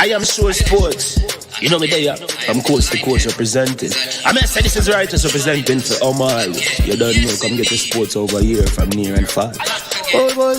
I am sure sports. You know me there, from coast to coast representing. I mean, I say this is righteous representing for Omar. You don't know, come get the sports over here from near and far. Boy.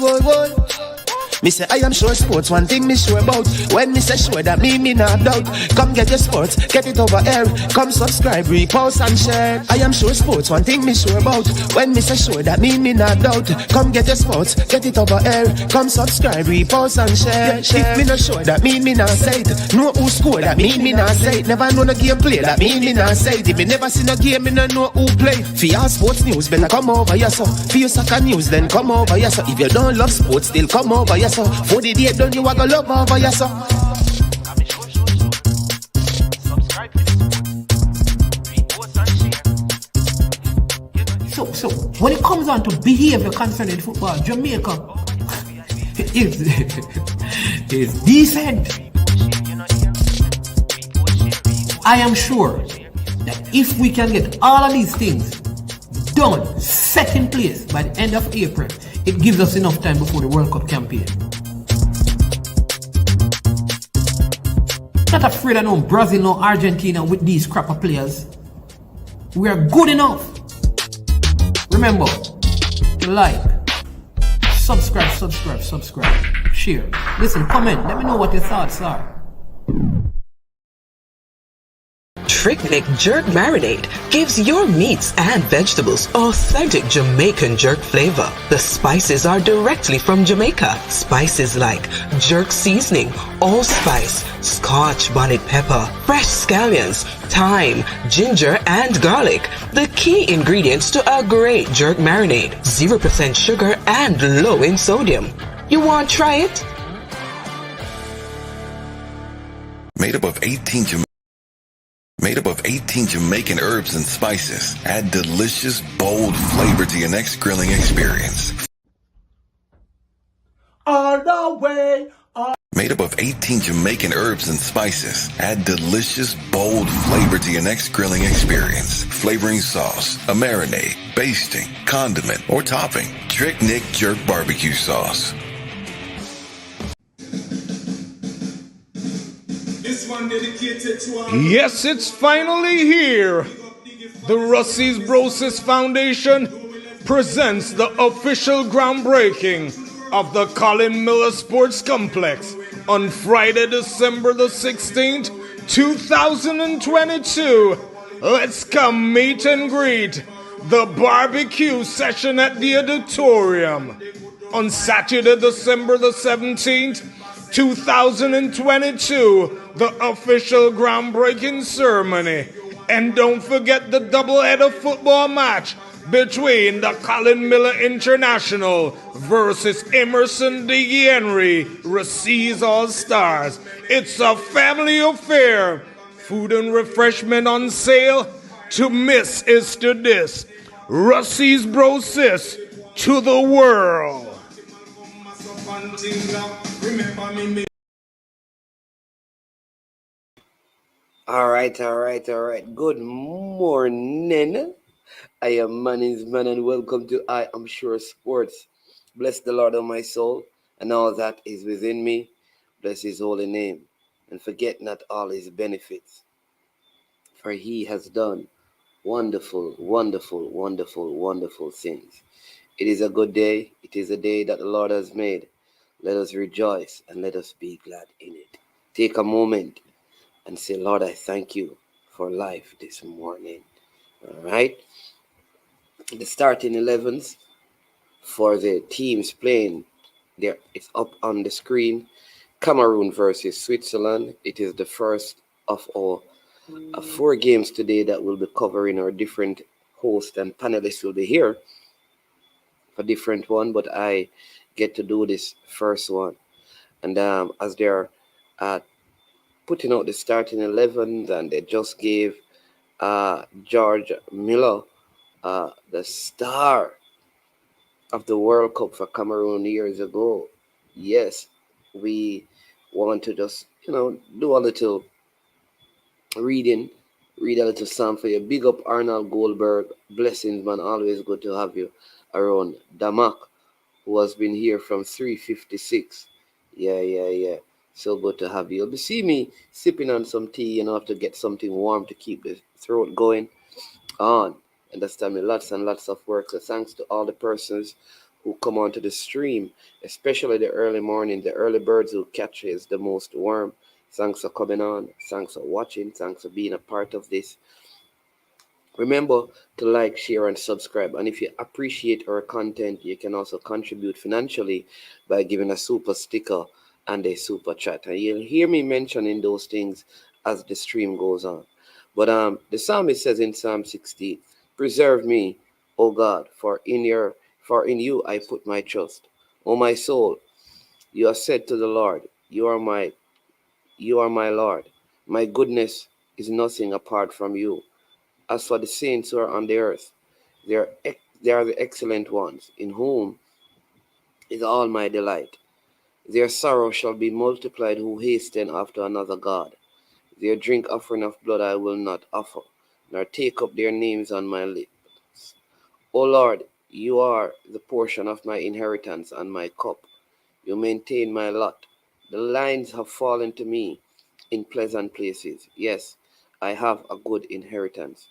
Me say I am sure sports, one thing me sure about. When me say sure, that me not doubt. Come get your sports, get it over here. Come subscribe, repost and share. I am sure sports, one thing me sure about. When me say sure, that me not doubt. Come get your sports, get it over here. Come subscribe, repost and share. If me not sure, that me not say it. Know who score, that me not say it. Never know the game play, that me not say it. If me never seen a game, me not know who play. For your sports news, better come over here so. For your soccer news, then come over here so. If you don't love sports, still come over here so. For the date done, you are gonna love over your son. So when it comes on to behavior concerning football, Jamaica is decent. I am sure that if we can get all of these things done, set in place by the end of April, it gives us enough time before the World Cup campaign. Not afraid of no Brazil, no Argentina with these crap of players. We are good enough. Remember to like, subscribe, share. Listen, comment, let me know what your thoughts are. Trick Jerk Marinade gives your meats and vegetables authentic Jamaican jerk flavor. The spices are directly from Jamaica. Spices like jerk seasoning, allspice, Scotch bonnet pepper, fresh scallions, thyme, ginger, and garlic. The key ingredients to a great jerk marinade. 0% sugar and low in sodium. You want to try it? Made up of 18 Jamaican herbs and spices. Add delicious, bold flavor to your next grilling experience. All the way. Made up of 18 Jamaican herbs and spices. Add delicious, bold flavor to your next grilling experience. Flavoring sauce, a marinade, basting, condiment, or topping. Trick Nick Jerk Barbecue Sauce. Yes, it's finally here. The Russie's Brosis Foundation presents the official groundbreaking of the Colin Miller Sports Complex on Friday, December the 16th, 2022. Let's come meet and greet the barbecue session at the auditorium. On Saturday, December the 17th, 2022, the official groundbreaking ceremony. And don't forget the doubleheader football match between the Colin Miller International versus Emerson D. Henry Russie's All-Stars. It's a family affair. Food and refreshment on sale. To miss is to diss. Russie's Brosis to the world. All right. Good morning. I am Manny's Man and welcome to I Am Sure Sports. Bless the Lord of my soul and all that is within me. Bless his holy name and forget not all his benefits. For he has done wonderful things. It is a good day. It is a day that the Lord has made. Let us rejoice and let us be glad in it. Take a moment and say, Lord, I thank you for life this morning. All right. The starting 11s for the teams playing there, it's up on the screen. Cameroon versus Switzerland. It is the first of all 4 games today that we'll be covering. Our different hosts and panelists will be here for different one, but I get to do this first one. And as they're putting out the starting 11s, and they just gave George Miller the star of the World Cup for Cameroon years ago. Yes, we want to just, do a little read a little psalm for you. Big up Arnold Goldberg. Blessings, man. Always good to have you around. Damak, who has been here from 356. Yeah. So good to have you. You'll see me sipping on some tea, to get something warm to keep the throat going on. Understand me? Lots and lots of work. So thanks to all the persons who come onto the stream, especially the early morning, the early birds who catches the most worm. Thanks for coming on. Thanks for watching. Thanks for being a part of this. Remember to like, share, and subscribe. And if you appreciate our content, you can also contribute financially by giving a super sticker and a super chat. And you'll hear me mentioning those things as the stream goes on. But the psalmist says in Psalm 60, "Preserve me, O God, for in you I put my trust. O my soul, you have said to the Lord, you are my Lord. My goodness is nothing apart from you. As for the saints who are on the earth, they are the excellent ones, in whom is all my delight. Their sorrow shall be multiplied who hasten after another God. Their drink offering of blood I will not offer, nor take up their names on my lips. O Lord, you are the portion of my inheritance and my cup. You maintain my lot. The lines have fallen to me in pleasant places. Yes, I have a good inheritance.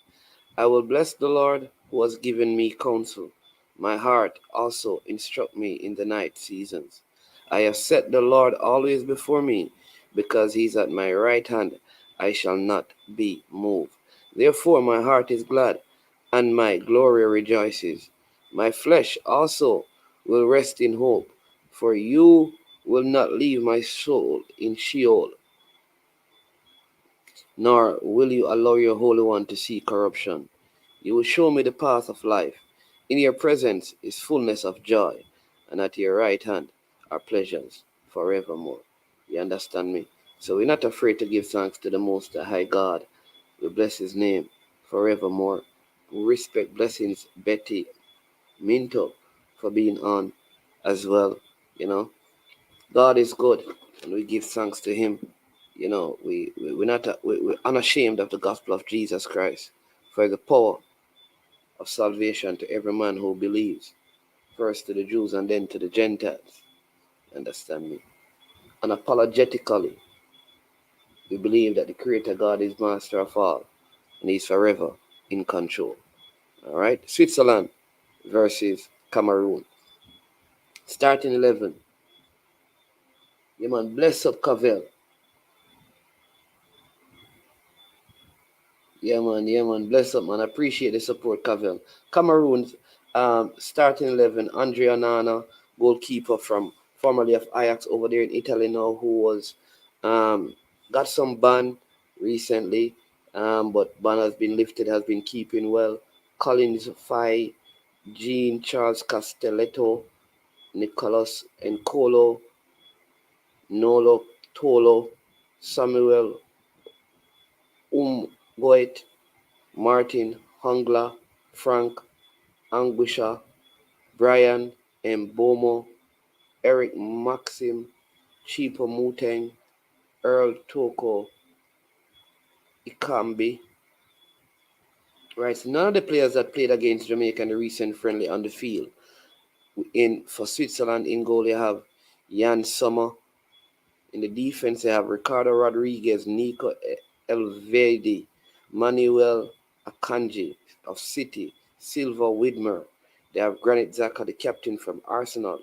I will bless the Lord who has given me counsel. My heart also instruct me in the night seasons. I have set the Lord always before me, because he is at my right hand. I shall not be moved. Therefore my heart is glad, and my glory rejoices. My flesh also will rest in hope, for you will not leave my soul in Sheol, nor will you allow your Holy One to see corruption. You will show me the path of life. In your presence is fullness of joy, and at your right hand are pleasures forevermore. You understand me? So we're not afraid to give thanks to the Most High God. We bless his name forevermore. We respect blessings Betty Minto for being on as well. You know, God is good, and we give thanks to him. We're unashamed of the gospel of Jesus Christ, for the power of salvation to every man who believes, first to the Jews and then to the Gentiles. Understand me? Unapologetically, we believe that the Creator God is master of all, and he's forever in control. All right? Switzerland versus Cameroon. Starting 11. Yeah, man, bless up Cavell. Yeah, man. Bless up, man. I appreciate the support, Cavell. Cameroon's starting 11, Andre Onana, goalkeeper from formerly of Ajax over there in Italy now, who was got some ban recently, but ban has been lifted, has been keeping well. Collins Fai, Jean Charles Castelletto, Nicolas Nkolo, Nolo Tolo, Samuel Goet, Martin Hungla, Frank Angusha, Brian Mbomo, Eric Maxim, Chipo Muteng, Earl Toko Ikambi. Right, so none of the players that played against Jamaica in the recent friendly on the field. For Switzerland, in goal, you have Jan Sommer. In the defense, they have Ricardo Rodriguez, Nico Elvedi, Manuel Akanji of City, Silva Widmer. They have Granit Xhaka, the captain from Arsenal,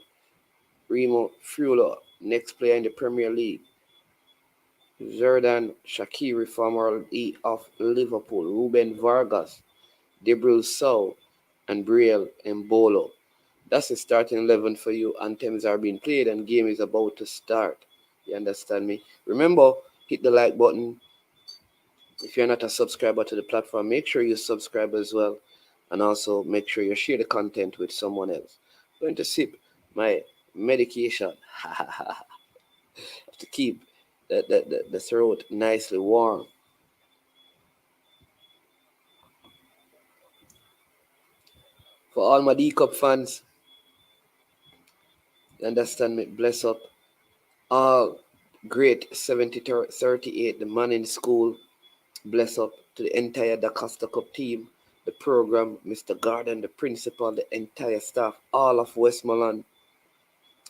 Remo Freuler, next player in the Premier League, Xherdan Shaqiri, formerly of Liverpool, Ruben Vargas, Debril Sow, and Briel Mbolo. That's the starting 11 for you. Anthems are being played and game is about to start. You understand me? Remember, hit the like button. If you're not a subscriber to the platform, make sure you subscribe as well. And also make sure you share the content with someone else. I'm going to sip my medication to keep the throat nicely warm. For all my D-Cup fans, you understand me? Bless up. All great 7038, the man in school. Bless up to the entire Da Costa Cup team, the program, Mr. Garden, the principal, the entire staff, all of Westmoreland.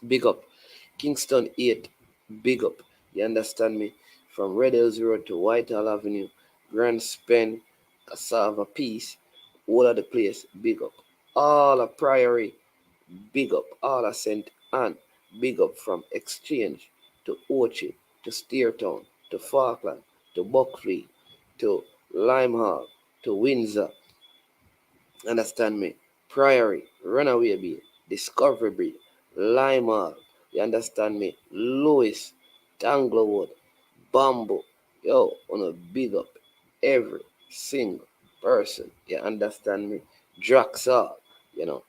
Big up. Kingston 8, big up. You understand me? From Red Hills Road to Whitehall Avenue, Grand Spen, Cassava Peace, all of the place, big up. All of Priory, big up. All of St. Anne, big up. From Exchange to Orchard to Steertown to Falkland to Buckfleet to Limehall to Windsor. Understand me? Priory, Runaway Bay, Discovery Breed, Limehall. You understand me? Lewis, Tanglewood, Bamboo. Yo, wanna big up every single person. You understand me? Draxall,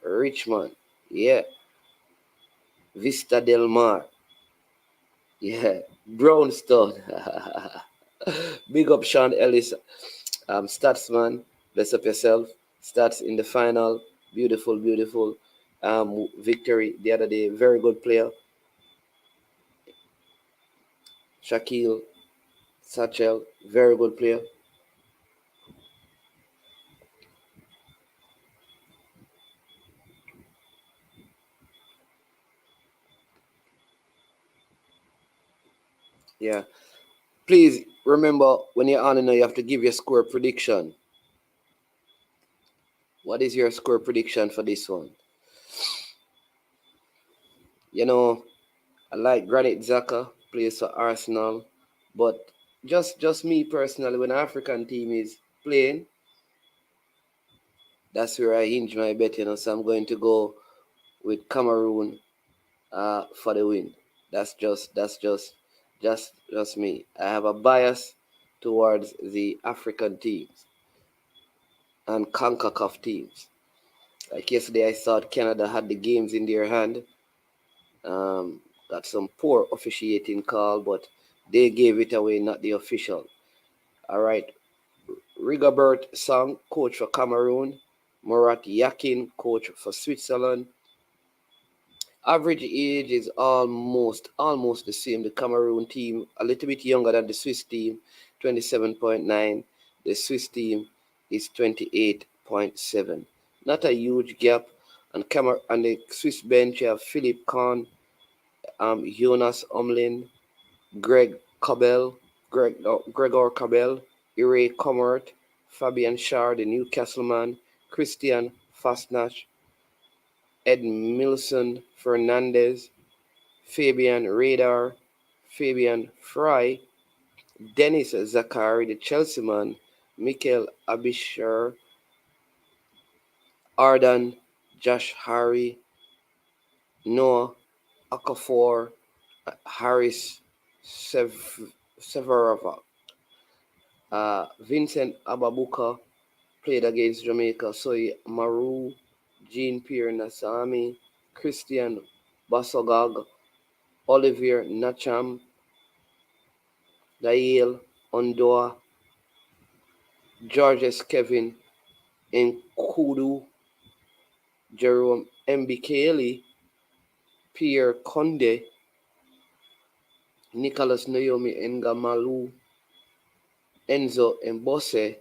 Richmond, yeah, Vista Del Mar, yeah, Brownstone. Big up Sean Ellis, Statsman. Bless up yourself. Stats in the final. Beautiful, beautiful victory the other day. Very good player. Shaquille Satchel, very good player. Yeah. Please remember when you're on, you have to give your score prediction. What is your score prediction for this one? I like Granit Xhaka, plays for Arsenal, but just me personally, when African team is playing, that's where I hinge my bet. So I'm going to go with Cameroon for the win. That's just me. I have a bias towards the African teams and CONCACAF teams. Like yesterday, I thought Canada had the games in their hand. Got some poor officiating call, but they gave it away, not the official. All right. Rigobert Song, coach for Cameroon. Murat Yakin, coach for Switzerland. Average age is almost the same. The Cameroon team a little bit younger than the Swiss team, 27.9. The Swiss team is 28.7. Not a huge gap. And the Swiss bench, you have Philip Kahn, Jonas Omlin, Gregor Cabell, Ire Comert, Fabian Schär, the Newcastle man, Christian Fastnash, Ed Milson Fernandez, Fabian Radar, Fabian Fry, Dennis Zakari, the Chelsea man, Mikel Abishar, Ardan, Josh Harry, Noah Okafor, Haris Severova, Vincent Ababuka played against Jamaica, Soy Maru, Jean-Pierre Nassami, Christian Basogag, Olivier Nacham, Dail Ondoa, Georges Kevin Nkudu, Jerome Mbikeli, Pierre Conde, Nicholas Naomi Ngamalu, Enzo Mbose,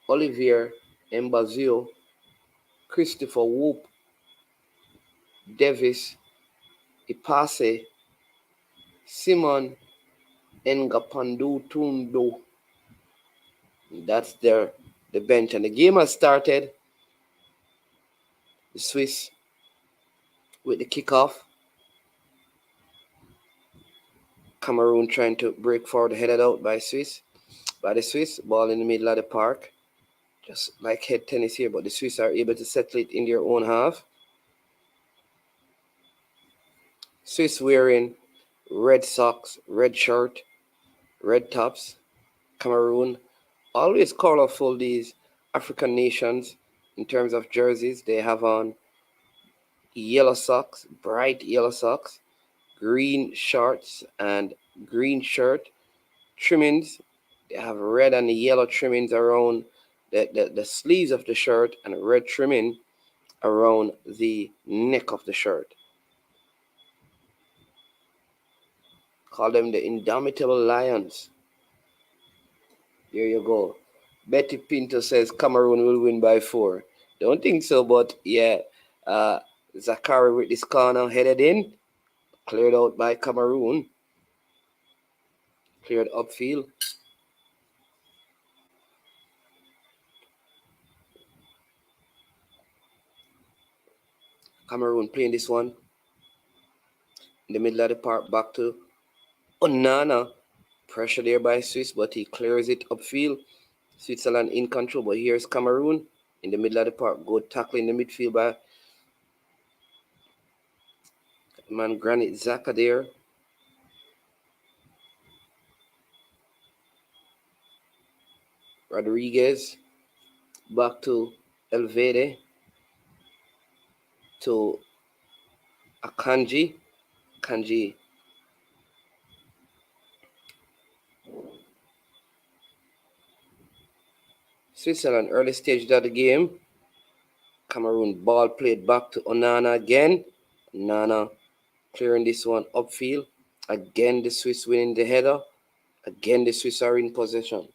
Olivier Mbazio, Christopher Whoop, Davis Ipase, Simon Ngapandu Tundo. That's the bench. And the game has started. The Swiss with the kickoff. Cameroon trying to break forward, headed out by the Swiss. Ball in the middle of the park. Just like head tennis here, but the Swiss are able to settle it in their own half. Swiss wearing red socks, red shirt, red tops. Cameroon, always colorful, these African nations in terms of jerseys. They have on yellow socks, bright yellow socks, green shorts and green shirt trimmings. They have red and yellow trimmings around the sleeves of the shirt and red trimming around the neck of the shirt. Call them the Indomitable Lions. There you go. Betty Pinto says Cameroon will win by 4. Don't think so, but yeah. Zakari with this corner headed in. Cleared out by Cameroon. Cleared upfield. Cameroon playing this one. In the middle of the park, back to Onana. Pressure there by Swiss, but he clears it upfield. Switzerland in control, but here's Cameroon in the middle of the park. Good tackle in the midfield by man Granit Xhaka there. Rodriguez back to Elvede to Akanji. Kanji. Switzerland early stage of the game. Cameroon ball played back to Onana again. Onana clearing this one upfield. Again the Swiss winning the header. Again the Swiss are in possession.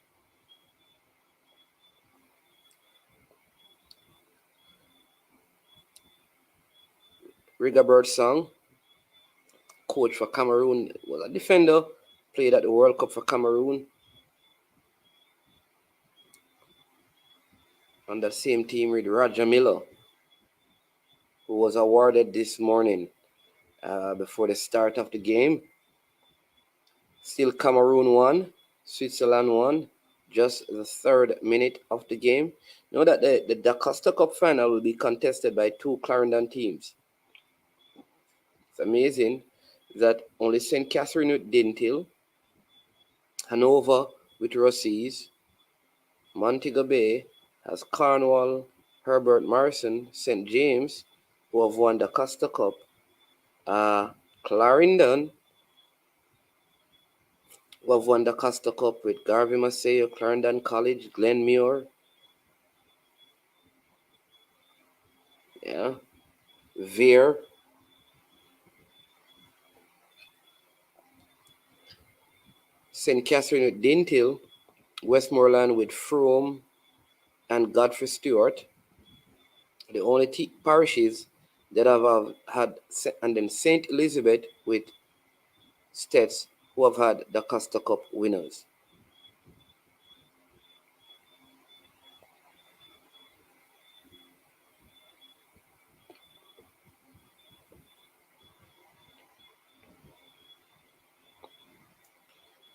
Rigobert Song, coach for Cameroon, was a defender, played at the World Cup for Cameroon. On the same team with Roger Miller, who was awarded this morning before the start of the game. Still Cameroon won, Switzerland won, just the 3rd minute of the game. Know that the Da Costa Cup final will be contested by 2 Clarendon teams. It's amazing that only St. Catherine with Dintil, Hanover with Rossies, Montego Bay has Cornwall, Herbert Morrison, St. James, who have won the Costa Cup, Clarendon, who have won the Costa Cup with Garvey Maceo, Clarendon College, Glenmuir, Vere, St. Catherine with Dintil, Westmoreland with Frome and Godfrey Stewart. The only parishes that have had, and then St. Elizabeth with Stets, who have had the Costa Cup winners.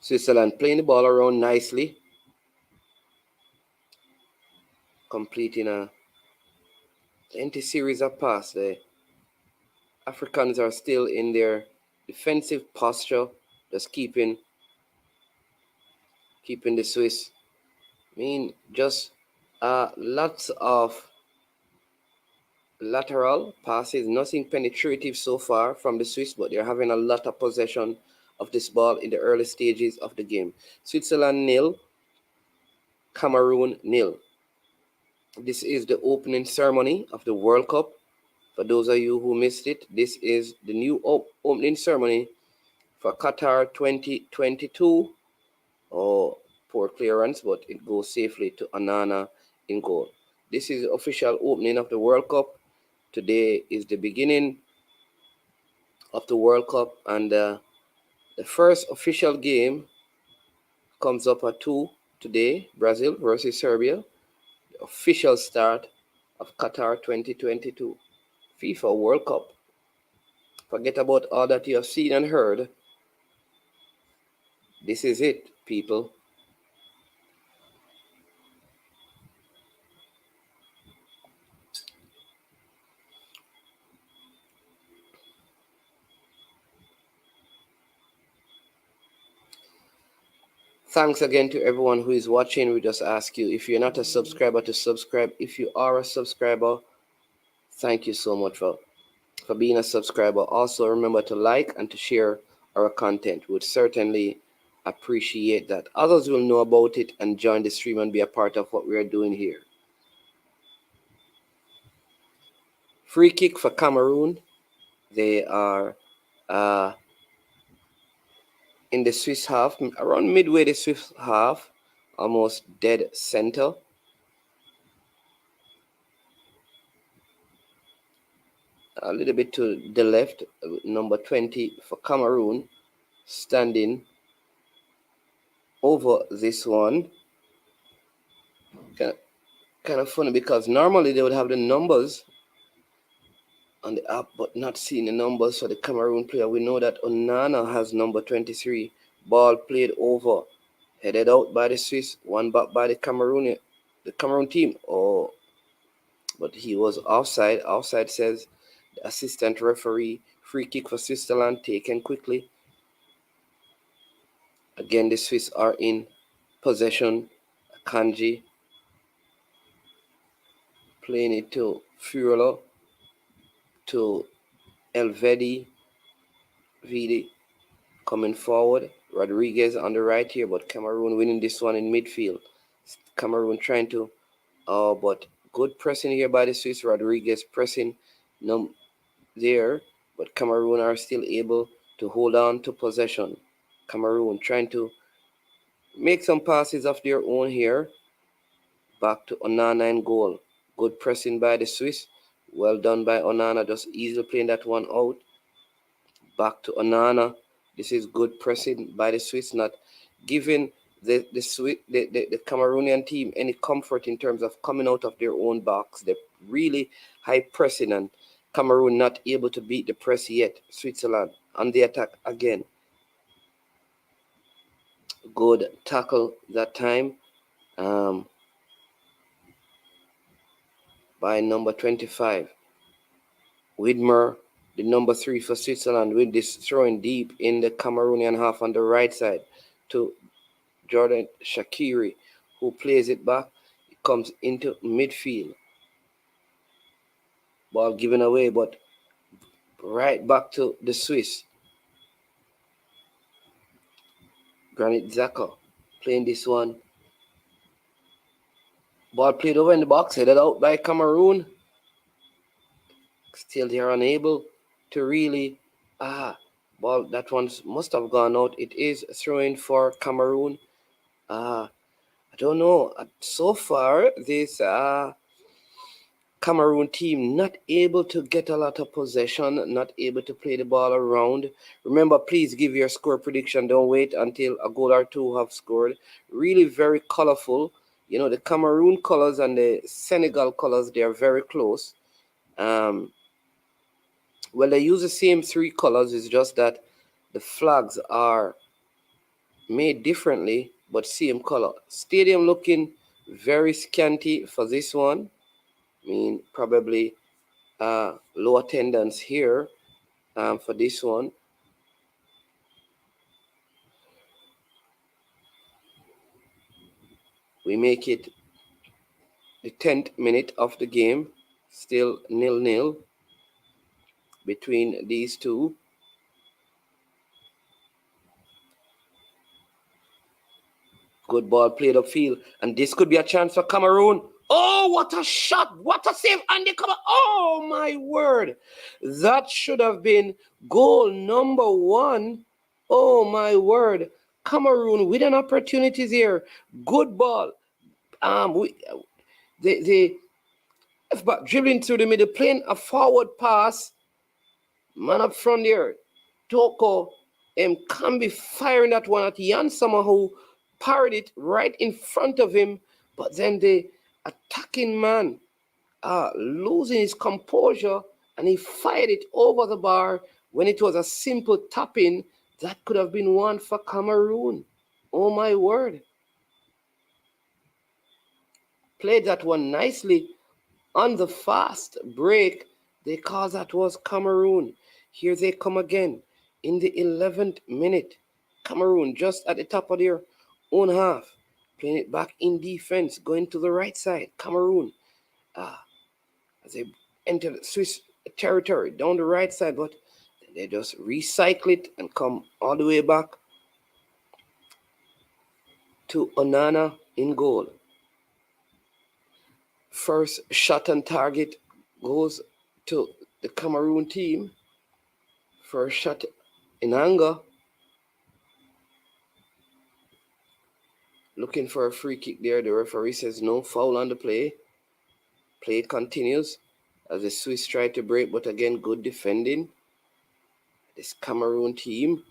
Switzerland playing the ball around nicely, completing a empty series of passes. The Africans are still in their defensive posture, just keeping the Swiss. Just lots of lateral passes, nothing penetrative so far from the Swiss, but they're having a lot of possession of this ball in the early stages of the game. Switzerland 0, Cameroon 0. This is the opening ceremony of the World Cup. For those of you who missed it, this is the new opening ceremony for Qatar 2022. Oh, poor clearance, but it goes safely to Onana in goal. This is the official opening of the World Cup. Today is the beginning of the World Cup, and the first official game comes up at 2 today, Brazil versus Serbia. The official start of Qatar 2022 FIFA World Cup. Forget about all that you have seen and heard. This is it, people. Thanks again to everyone who is watching. We just ask you, if you're not a subscriber, to subscribe. If you are a subscriber, thank you so much for being a subscriber. Also, remember to like and to share our content. We would certainly appreciate that. Others will know about it and join the stream and be a part of what we are doing here. Free kick for Cameroon. They are in the Swiss half, around midway the Swiss half, almost dead center. A little bit to the left, number 20 for Cameroon, standing over this one. Kind of funny because normally they would have the numbers on the app, but not seeing the numbers for the Cameroon player. We know that Onana has number 23. Ball played over, headed out by the Swiss, one back by the Cameroon team. Oh, but he was offside. Offside says the assistant referee. Free kick for Switzerland taken quickly. Again, the Swiss are in possession. Kanji playing it to Furlo, to Elvedi, Vidi coming forward. Rodriguez on the right here, but Cameroon winning this one in midfield. Cameroon trying to, but good pressing here by the Swiss. Rodriguez pressing there, but Cameroon are still able to hold on to possession. Cameroon trying to make some passes of their own here. Back to Onana in goal. Good pressing by the Swiss. Well done by Onana, just easily playing that one out. Back to Onana. This is good pressing by the Swiss, not giving the Cameroonian team any comfort in terms of coming out of their own box. They're really high pressing, and Cameroon not able to beat the press yet. Switzerland on the attack again. Good tackle that time by number 25. Widmer, the number 3 for Switzerland, with this throwing deep in the Cameroonian half on the right side to Jordan Shaqiri, who plays it back. It comes into midfield. Ball given away, but right back to the Swiss. Granit Xhaka playing this one. Ball played over in the box, headed out by Cameroon. Still they are unable to really ball, that one must have gone out. It is throwing for Cameroon. I don't know. So far, this Cameroon team not able to get a lot of possession, not able to play the ball around. Remember, please give your score prediction. Don't wait until a goal or two have scored. Really very colorful. You know, the Cameroon colors and the Senegal colors, they are very close. Well, they use the same 3 colors. It's just that the flags are made differently, but same color. Stadium looking very scanty for this one. I mean, probably low attendance here for this one. We make it the 10th minute of the game. Still 0-0 between these two. Good ball played upfield. And this could be a chance for Cameroon. Oh, what a shot. What a save. And they come. Oh, my word. That should have been goal number 1. Oh, my word. Cameroon with an opportunity here. Good ball. They but dribbling through the middle, playing a forward pass. Man up front there. Toko can be firing that one at Jan Sommer, who parried it right in front of him. But then the attacking man losing his composure, and he fired it over the bar when it was a simple tap-in. That could have been one for Cameroon. Oh, my word. Played that one nicely on the fast break. They call that was Cameroon. Here they come again in the 11th minute. Cameroon just at the top of their own half. Playing it back in defense, going to the right side. Cameroon. As they enter the Swiss territory down the right side, but they just recycle it and come all the way back to Onana in goal. First shot on target goes to the Cameroon team. First shot in anger. Looking for a free kick there. The referee says no foul on the play. Play continues as the Swiss try to break, but again, good defending. This Cameroon team.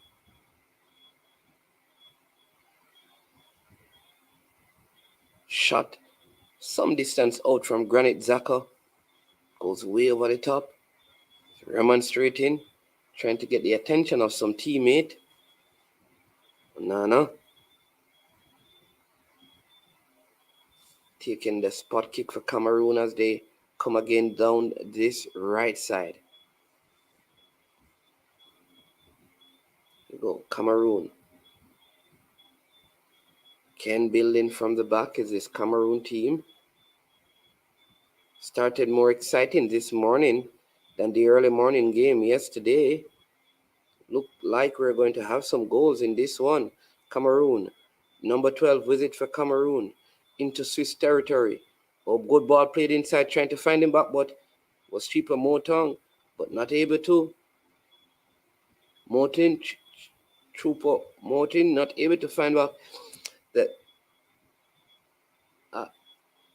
Shot some distance out from Granit Xhaka. Goes way over the top. Remonstrating. Trying to get the attention of some teammate. Nana. Taking the spot kick for Cameroon as they come again down this right side. Here we go, Cameroon. Ken building from the back is this Cameroon team. Started more exciting this morning than the early morning game yesterday. Looked like we're going to have some goals in this one. Cameroon, number 12 visit for Cameroon into Swiss territory. Oh, good ball played inside, trying to find him back, but was cheaper Motong, but not able to. Martin, Trooper Martin, not able to find back the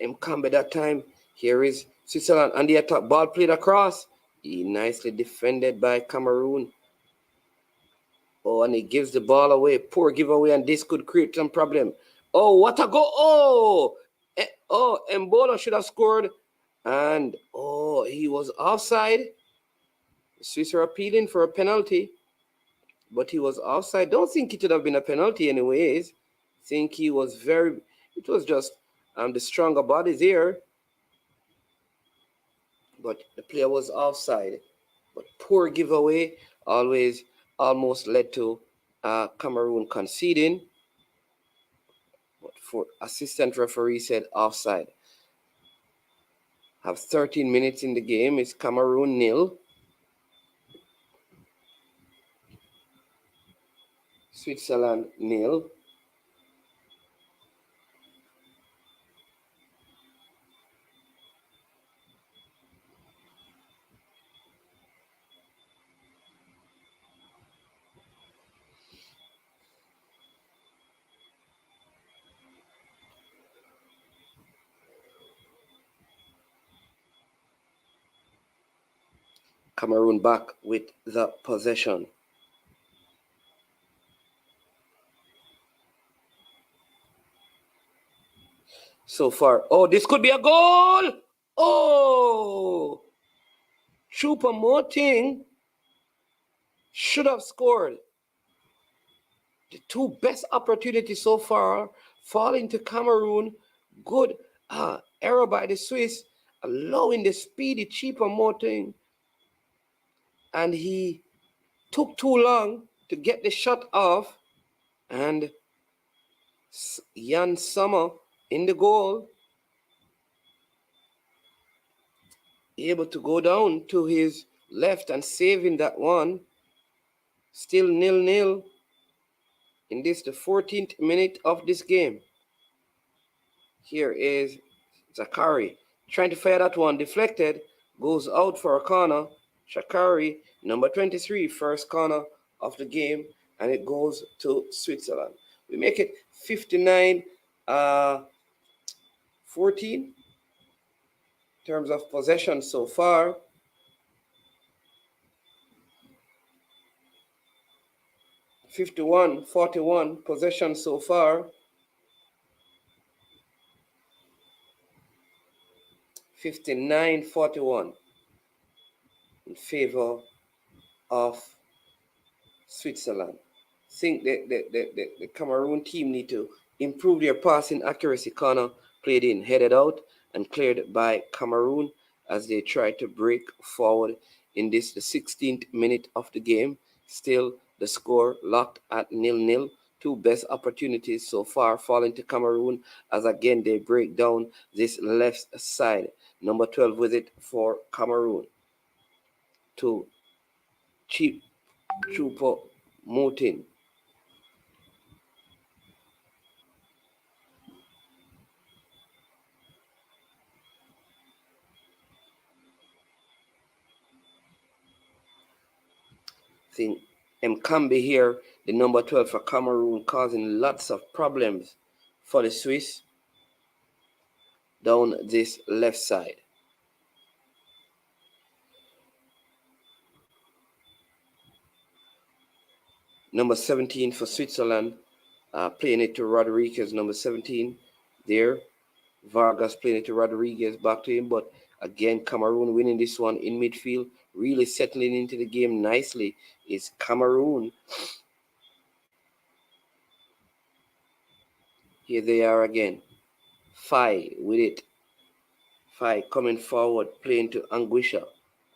Mkambe that time. Here is Switzerland on the attack. Ball played across. He nicely defended by Cameroon. Oh, and he gives the ball away. Poor giveaway, and this could create some problem. Oh, what a goal! Oh, Mbola should have scored. And, oh, he was offside. The Swiss are appealing for a penalty. But he was offside. Don't think it would have been a penalty anyways. Think he was it was just the stronger bodies here. But the player was offside. But poor giveaway almost led to Cameroon conceding. But for assistant referee said offside. Have 13 minutes in the game. It's Cameroon 0. Switzerland 0. Cameroon back with the possession. So far. Oh, this could be a goal! Oh! Choupo-Moting should have scored. The two best opportunities so far fall into Cameroon. Good error by the Swiss, allowing the speedy Choupo-Moting. And he took too long to get the shot off. And Jan Sommer in the goal, able to go down to his left and saving that one. Still 0-0 in the 14th minute of this game. Here is Zakari trying to fire that one, deflected, goes out for a corner. Shakari, number 23, first corner of the game, and it goes to Switzerland. We make it 59-14 in terms of possession so far. (51-41) possession so far. 59-41 in favor of Switzerland. I think the Cameroon team need to improve their passing accuracy. Corner played in, headed out, and cleared by Cameroon as they try to break forward in the 16th minute of the game. Still, the score locked at 0-0. Two best opportunities so far falling to Cameroon as again they break down this left side. Number 12 with it for Cameroon. To Choupo-Moting. think Mkambe here, the number 12 for Cameroon, causing lots of problems for the Swiss down this left side. Number 17 for Switzerland, playing it to Rodriguez, number 17 there. Vargas playing it to Rodriguez, back to him, but again, Cameroon winning this one in midfield, really settling into the game nicely is Cameroon. Here they are again. Fai with it. Fai coming forward, playing to Anguisha.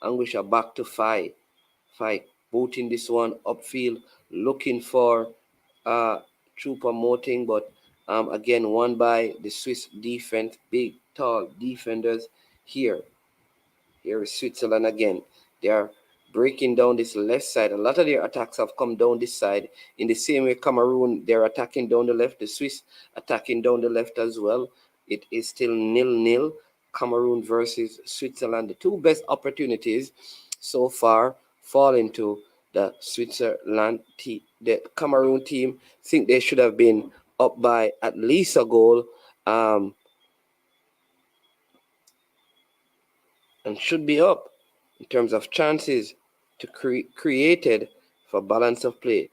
Anguisha back to Fai. Fai booting this one upfield, looking for Trooper Moting, but again, won by the Swiss defense, big, tall defenders here. Here is Switzerland again. They are breaking down this left side. A lot of their attacks have come down this side. In the same way, Cameroon, they're attacking down the left. The Swiss attacking down the left as well. It is still 0-0. Cameroon versus Switzerland. The two best opportunities so far fall into the Switzerland team. The Cameroon team think they should have been up by at least a goal. And should be up in terms of chances to created for balance of play.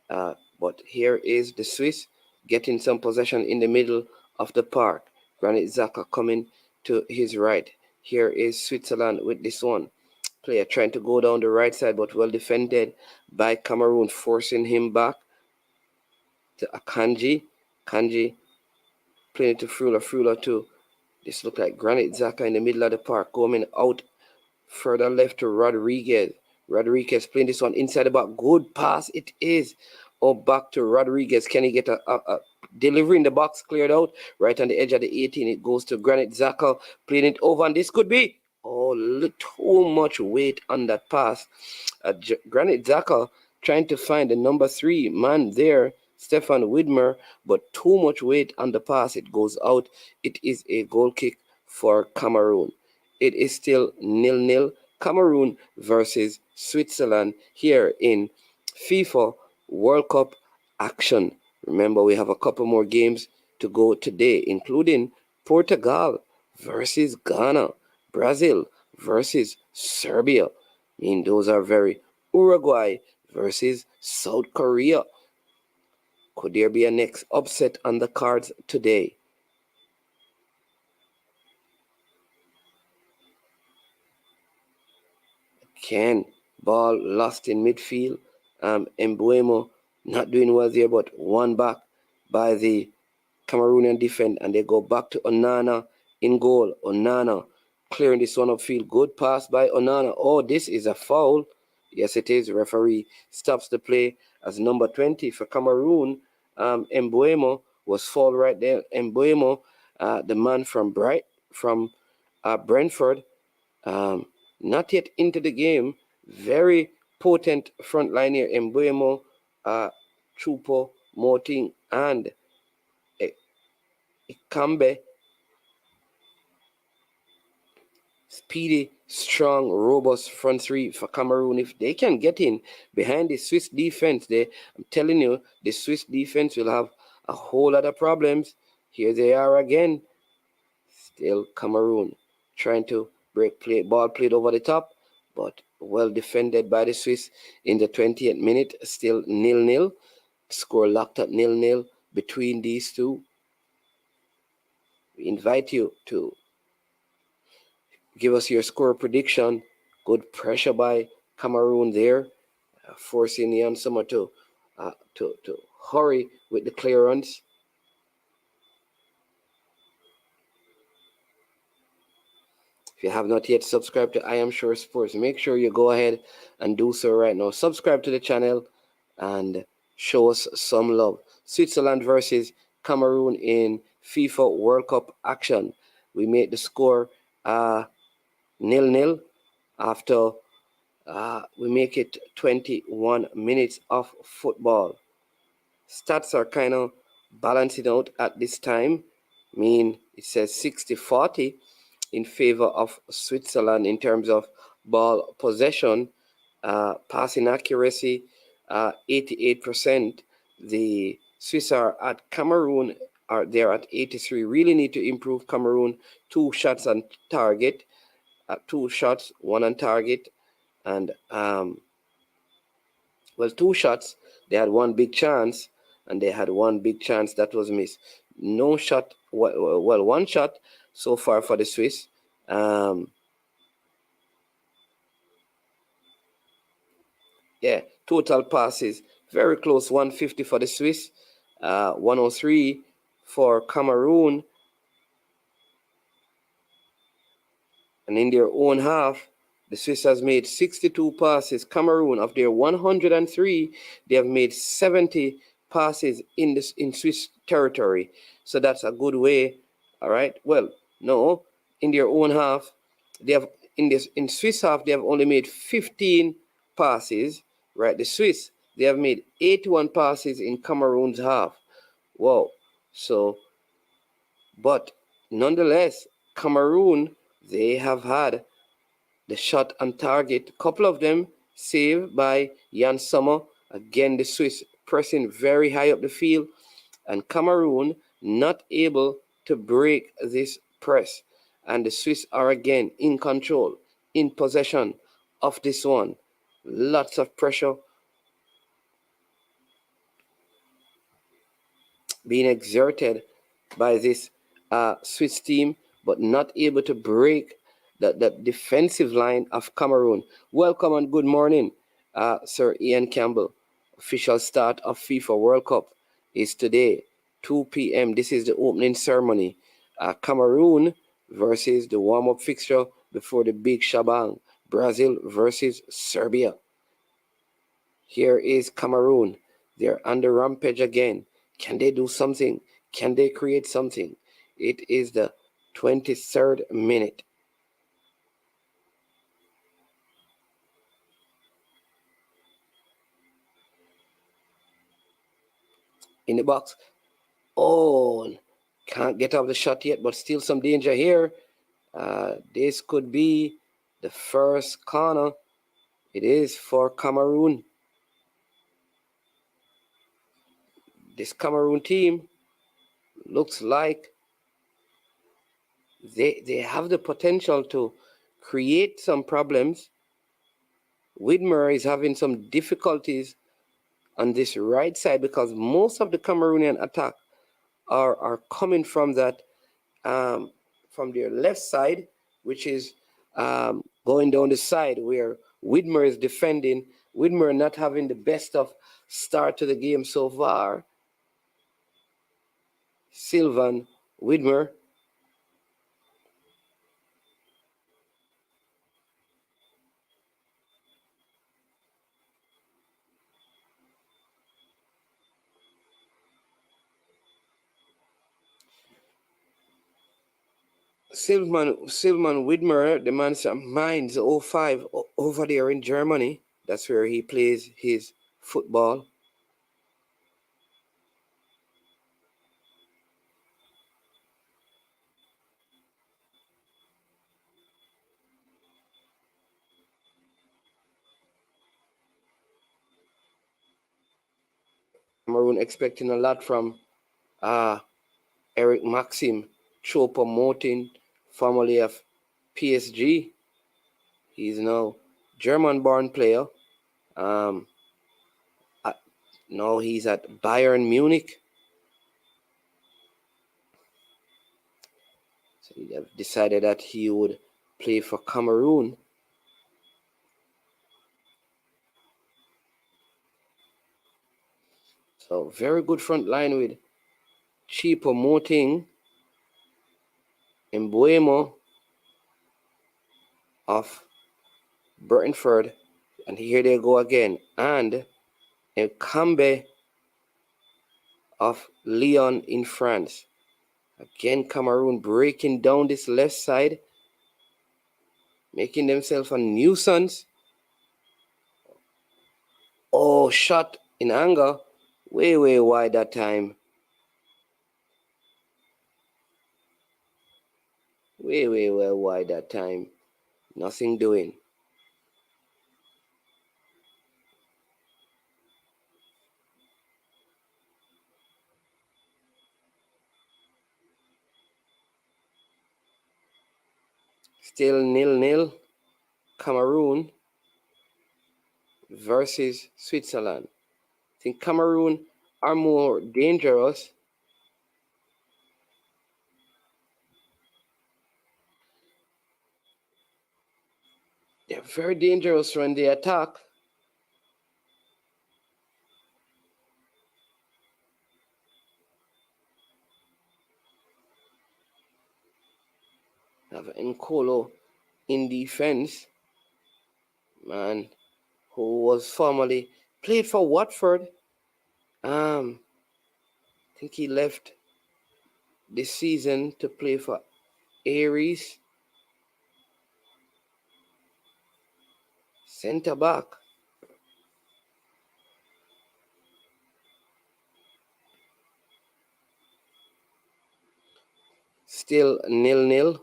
But here is the Swiss getting some possession in the middle of the park. Granit Xhaka coming to his right. Here is Switzerland with this one. Player trying to go down the right side, but well defended by Cameroon, forcing him back to Akanji. Kanji playing to Frula to this look like Granit Xhaka in the middle of the park, coming out further left to Rodriguez. Rodriguez playing this one inside the box. Good pass it is. Oh, back to Rodriguez. Can he get a delivery in the box cleared out? Right on the edge of the 18. It goes to Granit Xhaka playing it over. And this could be, too much weight on that pass. Granit Xhaka trying to find the number 3 man there, Stefan Widmer, but too much weight on the pass. It goes out. It is a goal kick for Cameroon. It is still 0-0. Cameroon versus Switzerland here in FIFA World Cup action. Remember, we have a couple more games to go today, including Portugal versus Ghana, Brazil versus Serbia. Those are very Uruguay versus South Korea. Could there be a next upset on the cards today? Ken, ball lost in midfield. Mbuemo not doing well there, but won back by the Cameroonian defense, and they go back to Onana in goal. Onana clearing this one upfield. Good pass by Onana. Oh, this is a foul. Yes, it is. Referee stops the play as number 20 for Cameroon. Mbuemo was fouled right there. Mbuemo, the man from Brentford, not yet into the game. Very potent front line here. Mbuemo, Chupo, Moting, and Ikambe. Speedy, strong, robust front three for Cameroon. If they can get in behind the Swiss defense, I'm telling you, the Swiss defense will have a whole lot of problems. Here they are again. Still Cameroon trying to ball played over the top, but well defended by the Swiss in the 20th minute. Still 0-0. Score locked at 0-0 between these two. We invite you to give us your score prediction. Good pressure by Cameroon there, forcing Jan Sommer to hurry with the clearance. If you have not yet subscribed to I Am Sure Sports, make sure you go ahead and do so right now. Subscribe to the channel and show us some love. Switzerland versus Cameroon in FIFA World Cup action. We made the score 0-0 after we make it 21 minutes of football. Stats are kind of balancing out at this time. It says 60-40 in favor of Switzerland in terms of ball possession, passing accuracy, 88%. The Swiss are at Cameroon, they're at 83. Really need to improve Cameroon. 2 shots on target. 2 shots, 1 on target, and 2 shots. They had 1 big chance, and they had 1 big chance that was missed. No shot, well, one shot so far for the Swiss. Yeah, total passes very close, 150 for the Swiss, 103 for Cameroon. And in their own half, the Swiss has made 62 passes. Cameroon, of their 103, they have made 70 passes in Swiss territory. So that's a good way. All right. Well, no, in their own half, they have in Swiss half they have only made 15 passes. Right. The Swiss, they have made 81 passes in Cameroon's half. Whoa. So, but nonetheless, Cameroon, they have had the shot on target. A couple of them saved by Jan Sommer. Again, the Swiss pressing very high up the field, and Cameroon not able to break this press. And the Swiss are again in control, in possession of this one. Lots of pressure being exerted by this Swiss team, but not able to break the defensive line of Cameroon. Welcome and good morning, Sir Ian Campbell. Official start of FIFA World Cup is today, 2 p.m. This is the opening ceremony. Cameroon versus the warm-up fixture before the big shabang. Brazil versus Serbia. Here is Cameroon. They're on the rampage again. Can they do something? Can they create something? It is the 23rd minute. In the box. Oh, can't get off the shot yet, but still some danger here. This could be the first corner. It is for Cameroon. This Cameroon team looks like they have the potential to create some problems. Widmer is having some difficulties on this right side because most of the Cameroonian attack are coming from that from their left side, which is going down the side where Widmer is defending. Widmer not having the best of start to the game so far. Sylvan Widmer. Sylvan Widmer, the man Mainz 05 over there in Germany. That's where he plays his football. Cameroon expecting a lot from Eric Maxim, Choupo-Moting, formerly of PSG. He's now German-born player. Now he's at Bayern Munich. So he have decided that he would play for Cameroon. So very good front line with Choupo-Moting, Mbuemo of Brentford, and here they go again, and Kambe of Lyon in France. Again, Cameroon breaking down this left side, making themselves a nuisance. Oh, shot in anger, way wide that time. Way wide that time. Nothing doing. Still 0-0. Cameroon versus Switzerland. I think Cameroon are more dangerous They're very dangerous when they attack. Have Nkolo in defense, man, who was formerly played for Watford. I think he left this season to play for Aries. Centre back. Still 0-0.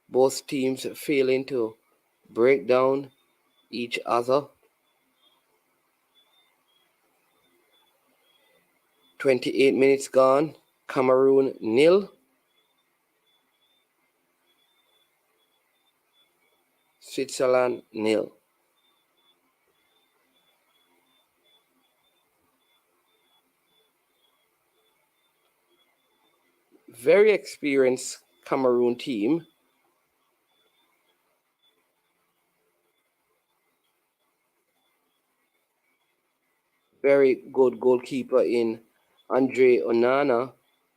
Both teams failing to break down each other. 28 minutes gone. Cameroon 0. Switzerland 0. Very experienced Cameroon team. Very good goalkeeper in Andre Onana.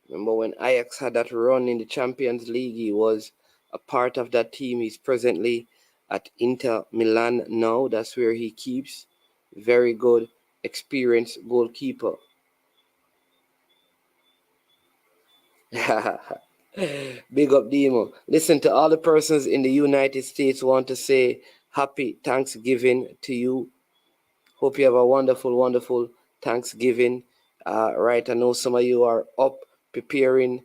Remember when Ajax had that run in the Champions League, he was a part of that team. He's presently at Inter Milan now. That's where he keeps. Very good, experienced goalkeeper. Big up Demo. Listen, to all the persons in the United States, want to say happy Thanksgiving to you. Hope you have a wonderful, wonderful Thanksgiving. Right, I know some of you are up preparing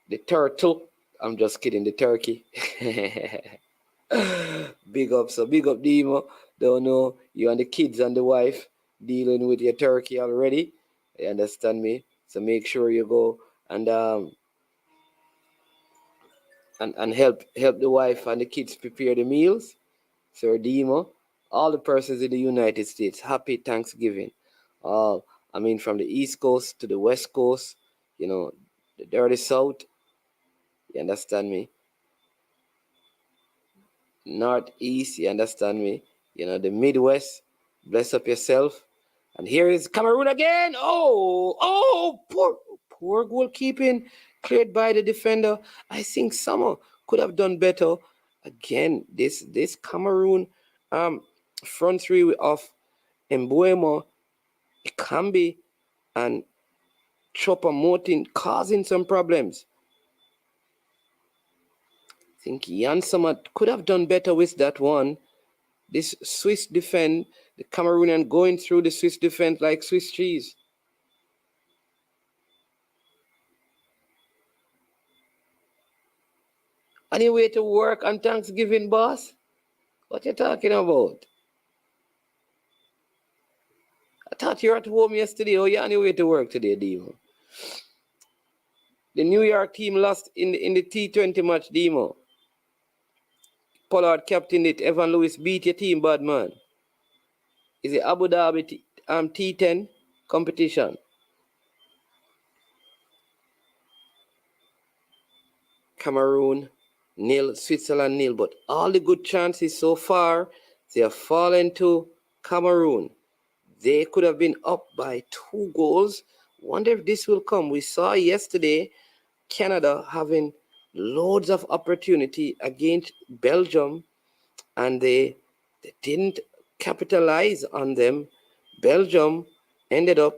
the turtle. I'm just kidding, the turkey. Big up, so big up Demo. Don't know, you and the kids and the wife dealing with your turkey already. You understand me? So make sure you go and help the wife and the kids prepare the meals. Sir Demo, all the persons in the United States, happy Thanksgiving. All, I mean, from the East Coast to the West Coast, you know, the dirty South, you understand me? Northeast, you understand me? You know, the Midwest, bless up yourself. And here is Cameroon again. Oh, poor goalkeeping cleared by the defender. I think Summer could have done better. Again, this Cameroon front three of Mbuemo, Ikambi, and Chopper Martin causing some problems. I think Jan Sommer could have done better with that one. This Swiss defense, the Cameroonian going through the Swiss defense like Swiss cheese. Any way to work on Thanksgiving, boss? What you talking about? I thought you were at home yesterday. Oh, you on your way to work today, Demo? The New York team lost in the T20 match, Demo. Pollard captained it. Evan Lewis beat your team, bad man. Is it Abu Dhabi T10 competition? Cameroon 0, Switzerland 0. But all the good chances so far, they have fallen to Cameroon. They could have been up by 2 goals. Wonder if this will come. We saw yesterday Canada having loads of opportunity against Belgium, and they didn't capitalize on them. Belgium ended up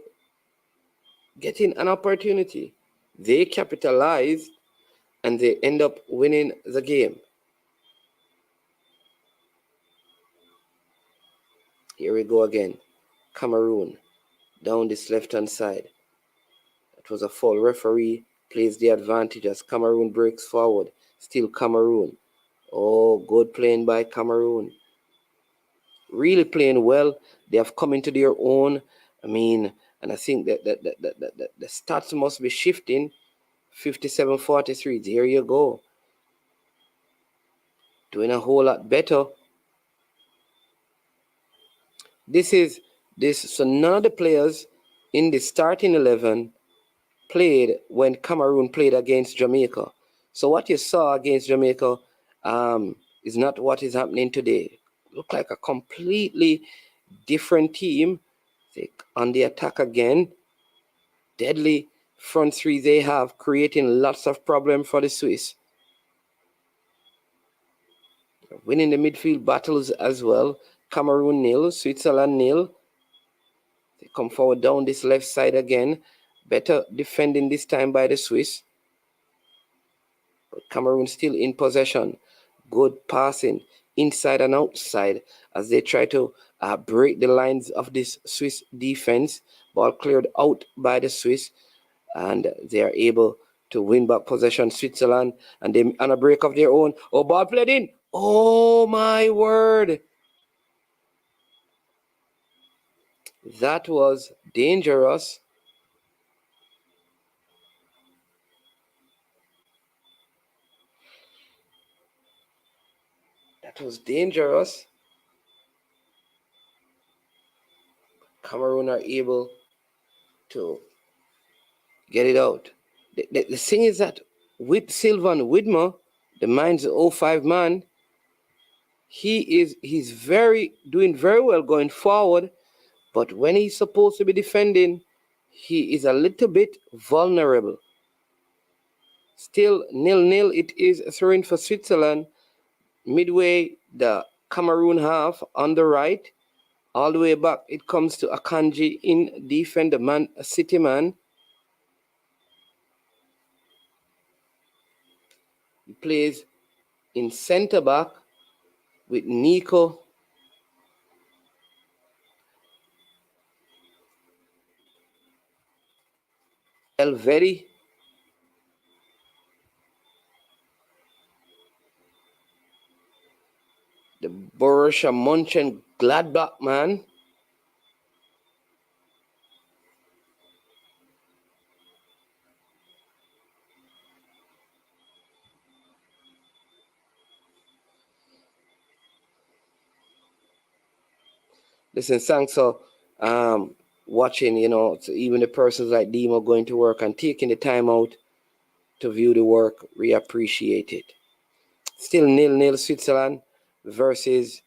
getting an opportunity. They capitalized, and they end up winning the game. Here we go again. Cameroon down this left-hand side. It was a foul. Referee plays the advantage as Cameroon breaks forward. Still Cameroon. Oh, good playing by Cameroon. Really playing well. They have come into their own. I mean, and I think that the stats must be shifting. 57-43. There you go. Doing a whole lot better. So none of the players in the starting 11 played when Cameroon played against Jamaica. So what you saw against Jamaica, is not what is happening today. Look like a completely different team. They on the attack again. Deadly front three they have, creating lots of problems for the Swiss. Winning the midfield battles as well. Cameroon 0, Switzerland 0. They come forward down this left side again. Better defending this time by the Swiss. But Cameroon still in possession. Good passing inside and outside as they try to break the lines of this Swiss defense. Ball cleared out by the Swiss, and they are able to win back possession. Switzerland, and they on a break of their own. Oh, ball played in. Oh my word. That was dangerous. That was dangerous. Cameroon are able to get it out. The thing is that with Sylvan Widmer, the Mainz 05 man, he's doing very well going forward, but when he's supposed to be defending, he is a little bit vulnerable. Still 0-0 it is throwing for Switzerland. Midway, the Cameroon half on the right. All the way back, it comes to Akanji in defend, the Man City man. He plays in centre back with Nico Elvedi. The Borussia Mönchengladbach man. Listen, thanks for watching, so even the persons like Demo going to work and taking the time out to view the work. We appreciate it. Still 0-0 Switzerland versus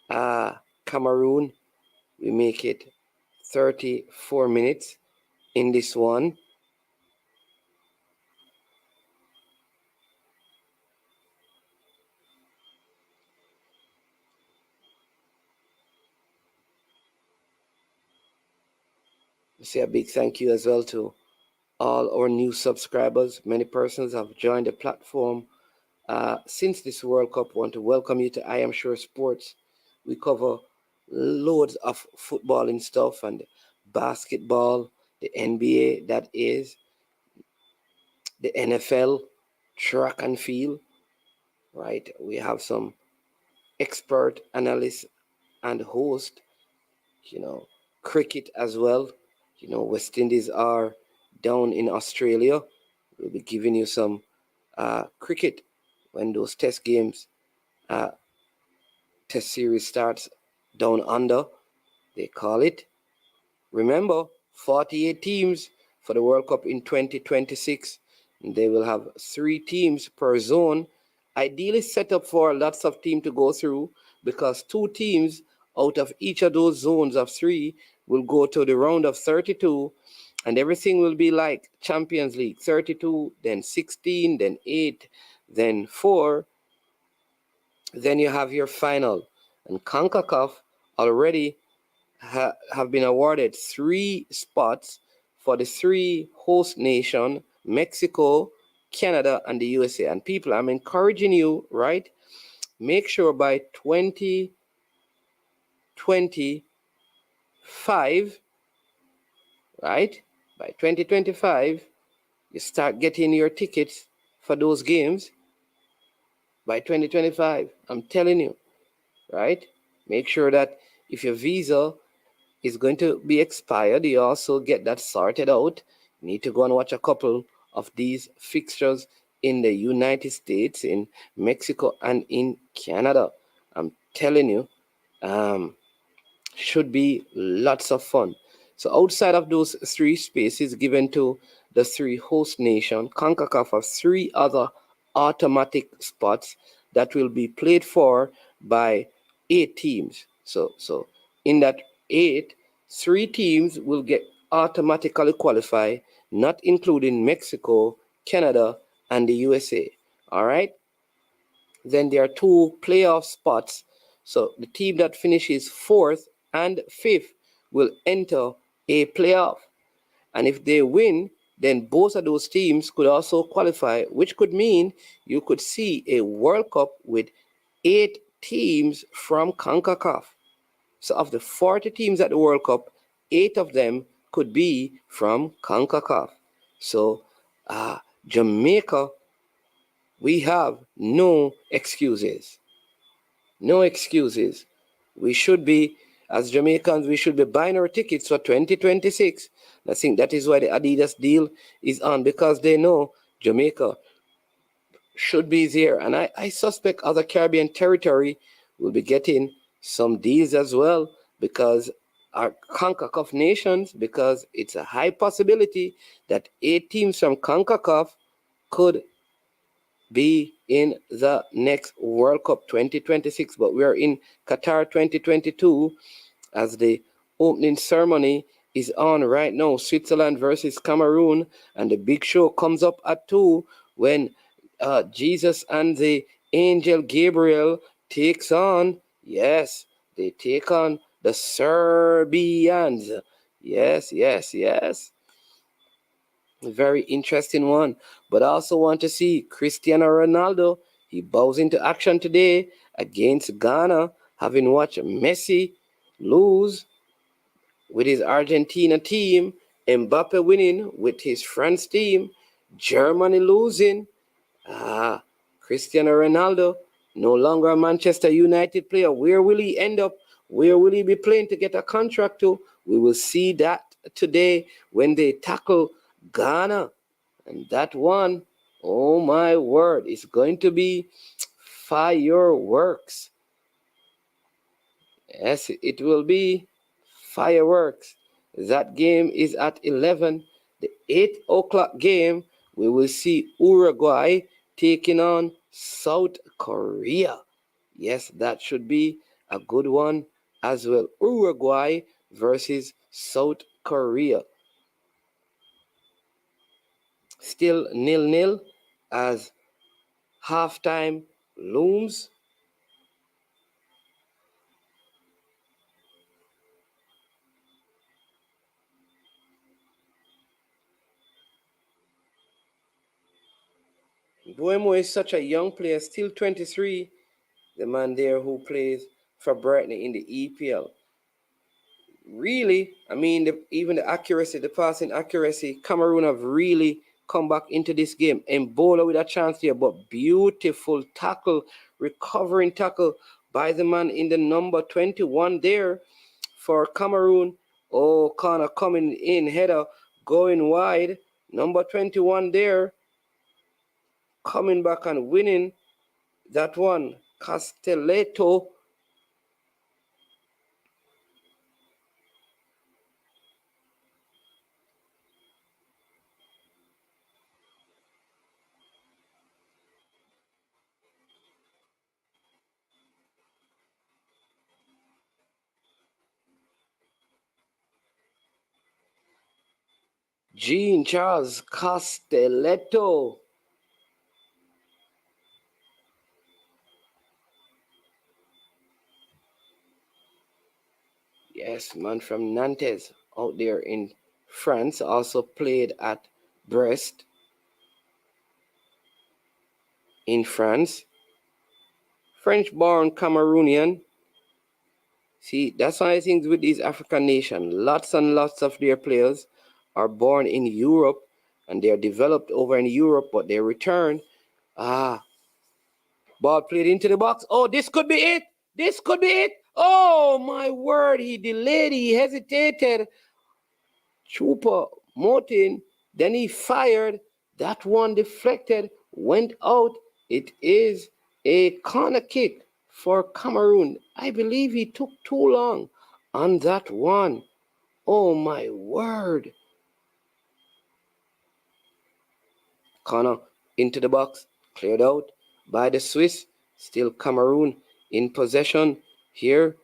Cameroon. We make it 34 minutes in this one. I say a big thank you as well to all our new subscribers. Many persons have joined the platform since this World Cup. I want to welcome you to I Am Sure Sports. We cover loads of footballing stuff and basketball, the NBA, that is, the NFL, track and field, right? We have some expert analysts and host, cricket as well. West Indies are down in Australia. We'll be giving you some cricket when those test games, test series starts down under, they call it. Remember, 48 teams for the World Cup in 2026. And they will have 3 teams per zone, ideally set up for lots of teams to go through, because 2 teams out of each of those zones of 3 will go to the round of 32, and everything will be like Champions League, 32, then 16, then 8, then 4. Then you have your final. And CONCACAF already have been awarded 3 spots for the 3 host nation, Mexico, Canada, and the USA. And people, I'm encouraging you, right? Make sure by 2025, right? By 2025, you start getting your tickets for those games. By 2025, I'm telling you, right? Make sure that if your visa is going to be expired, you also get that sorted out. You need to go and watch a couple of these fixtures in the United States, in Mexico, and in Canada. I'm telling you, should be lots of fun. So outside of those 3 spaces given to the 3 host nation, CONCACAF have 3 other automatic spots that will be played for by 8 teams. So in that 8, 3 teams will get automatically qualify, not including Mexico, Canada, and the USA. All right. Then there are 2 playoff spots. So the team that finishes 4th and 5th will enter a playoff. And if they win, then both of those teams could also qualify, which could mean you could see a World Cup with 8 teams from CONCACAF. So of the 40 teams at the World Cup, 8 of them could be from CONCACAF. So Jamaica, we have no excuses. No excuses. We should be, as Jamaicans, we should be buying our tickets for 2026. I think that is why the Adidas deal is on, because they know Jamaica should be there. And I suspect other Caribbean territory will be getting some deals as well, because our CONCACAF nations, because it's a high possibility that 8 teams from CONCACAF could be in the next World Cup 2026. But we are in Qatar 2022 as the opening ceremony is on right now. Switzerland versus Cameroon, and the big show comes up at 2 when Jesus and the angel Gabriel takes on, yes, they take on the Serbians. Yes. Very interesting one. But I also want to see Cristiano Ronaldo. He bows into action today against Ghana, having watched Messi lose with his Argentina team, Mbappe winning with his France team, Germany losing. Cristiano Ronaldo, no longer a Manchester United player. Where will he end up? Where will he be playing to get a contract to? We will see that today when they tackle Ghana. And that one, oh my word, is going to be fireworks. Yes, it will be fireworks. That game is at 11. The 8 o'clock game, we will see Uruguay taking on South Korea. Yes, that should be a good one as well. Uruguay versus South Korea. Still 0-0 as halftime looms. Buemo is such a young player, still 23, the man there who plays for Brighton in the EPL. Really, I mean, even the accuracy, the passing accuracy, Cameroon have really come back into this game. Ebola with a chance here, but beautiful tackle, recovering tackle by the man in the number 21 there for Cameroon. Oh, Connor coming in, header going wide. Number 21 there, coming back and winning that one. Castelletto. Jean Charles Castelletto. Yes, man from Nantes out there in France, also played at Brest in France. French-born Cameroonian. See, that's one of the things with these African nations. Lots and lots of their players are born in Europe and they are developed over in Europe, but they return. Ball played into the box. Oh, this could be it. This could be it. Oh, my word. He delayed. He hesitated. Chupa Martin. Then he fired. That one deflected. Went out. It is a corner kick for Cameroon. I believe he took too long on that one. Oh, my word. Corner into the box. Cleared out by the Swiss. Still Cameroon in possession here.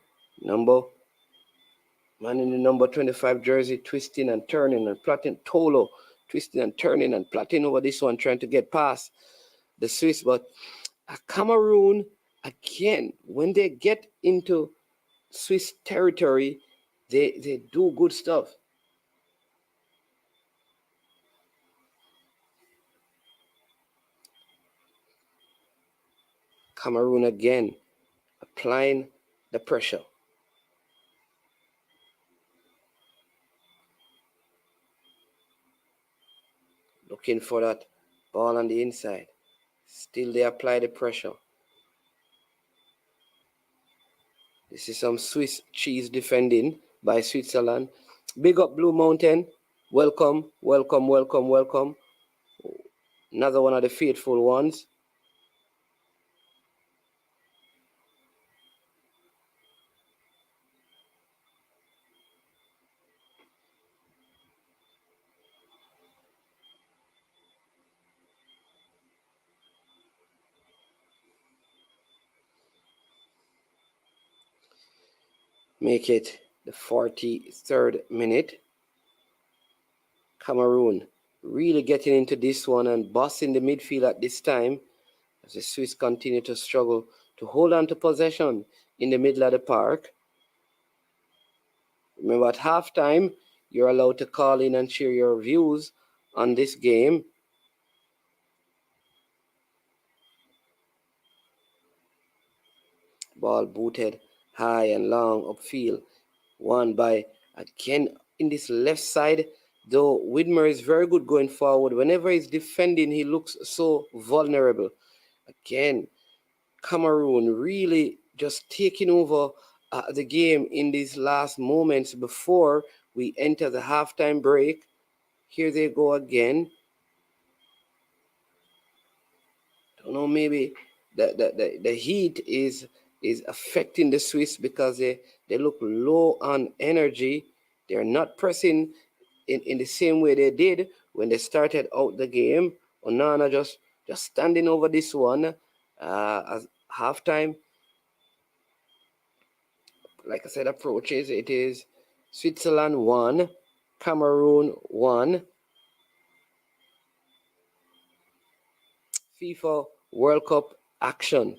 Man in the number 25 jersey twisting and turning and plotting. Tolo twisting and turning and plotting over this one, trying to get past the Swiss. But Cameroon, again, when they get into Swiss territory, they do good stuff. Cameroon again, applying the pressure. Looking for that ball on the inside. Still they apply the pressure. This is some Swiss cheese defending by Switzerland. Big up Blue Mountain. Welcome, welcome, welcome, welcome. Another one of the faithful ones. Make it the 43rd minute. Cameroon really getting into this one and bossing the midfield at this time as the Swiss continue to struggle to hold on to possession in the middle of the park. Remember, at halftime, you're allowed to call in and share your views on this game. Ball booted high and long upfield. Won by, again, in this left side, though Widmer is very good going forward. Whenever he's defending, he looks so vulnerable. Again, Cameroon really just taking over the game in these last moments before we enter the halftime break. Here they go again. Don't know, maybe the heat is affecting the Swiss because they look low on energy. They're not pressing in the same way they did when they started out the game. Onana just standing over this one as halftime. Like I said, approaches. It is Switzerland 1, Cameroon 1. FIFA World Cup action.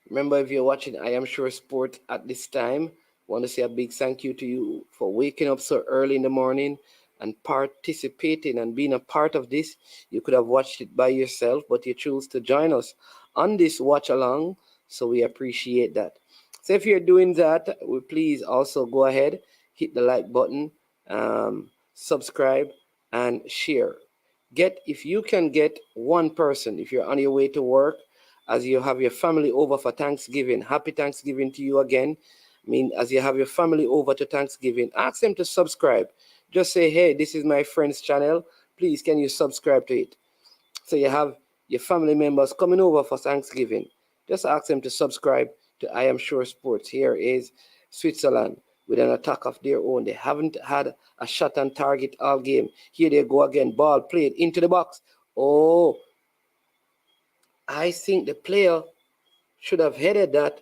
Remember, if you're watching I Am Sure Sport at this time, want to say a big thank you to you for waking up so early in the morning and participating and being a part of this. You could have watched it by yourself, but you choose to join us on this watch along, so we appreciate that. So if you're doing that, please also go ahead, hit the like button, subscribe, and share. If you can get one person, if you're on your way to work, as you have your family over for Thanksgiving, happy Thanksgiving to you again. I mean, as you have your family over to Thanksgiving, ask them to subscribe. Just say, hey, this is my friend's channel. Please, can you subscribe to it? So you have your family members coming over for Thanksgiving. Just ask them to subscribe to I Am Sure Sports. Here is Switzerland with an attack of their own. They haven't had a shot on target all game. Here they go again. Ball played into the box. Oh, I think the player should have headed that.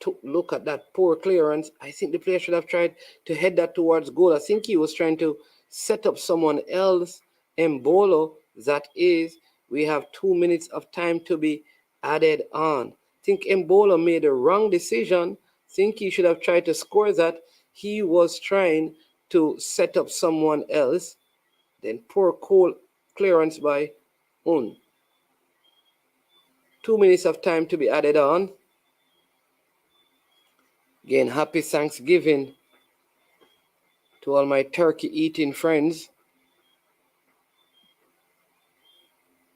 To look at that poor clearance. I think the player should have tried to head that towards goal. I think he was trying to set up someone else. Mbolo, that is, we have 2 minutes of time to be added on. I think Mbolo made a wrong decision. I think he should have tried to score that. He was trying to set up someone else. Then poor clearance by Un. 2 minutes of time to be added on. Again, happy Thanksgiving to all my turkey-eating friends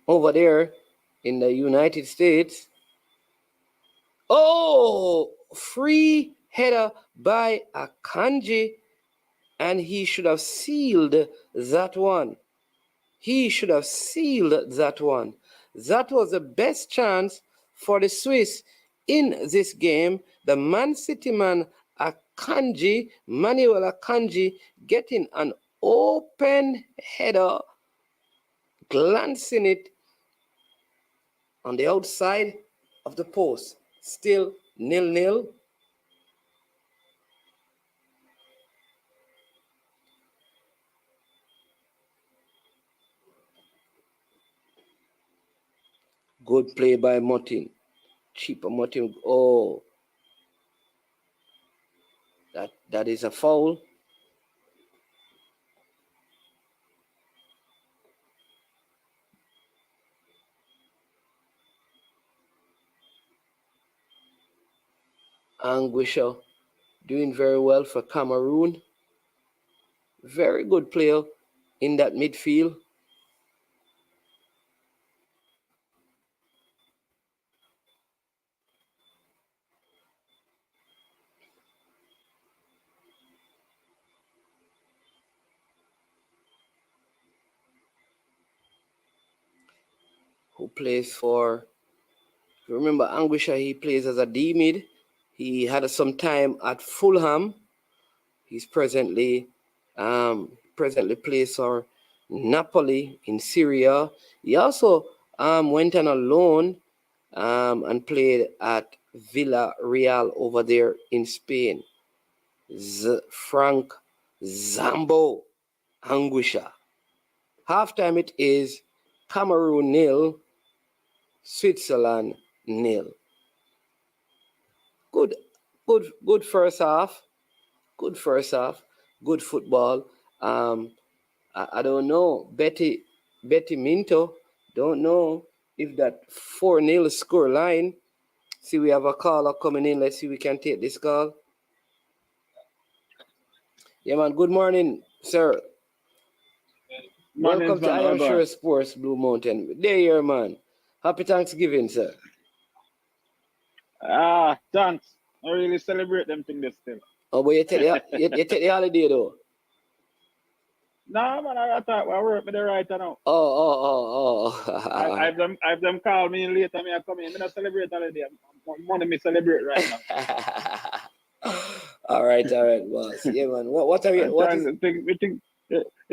over there in the United States. Oh, free header by Akanji, and he should have sealed that one. He should have sealed that one. That was the best chance for the Swiss in this game. The Man City man, Manuel Akanji, getting an open header, glancing it on the outside. of the post. Still 0-0. Good play by Martin. Cheaper Martin. Oh, that is a foul. Anguisha doing very well for Cameroon. Very good player in that midfield. Who plays for, remember Anguisha, he plays as a D mid. He had some time at Fulham. He's presently plays for Napoli in Syria. He also went on a loan and played at Villarreal over there in Spain. Frank Zambo Anguisha. Halftime it is Cameroon 0, Switzerland 0. Good first half. Good first half. Good football. I don't know. Betty Minto, don't know if that 4-0 score line. See, we have a caller coming in. Let's see if we can take this call. Yeah, man. Good morning, sir. Welcome to I Am Sure Sports Blue Mountain. There you are, man. Happy Thanksgiving, sir. Thanks. I really celebrate them things still. Oh, but you take the holiday though. No, man, I thought I work with the right now. Oh. I've them call me later. Me I come in. I not celebrate holiday. I'm want me celebrate right now. all right, boss. Yeah, man. What are you? What is? You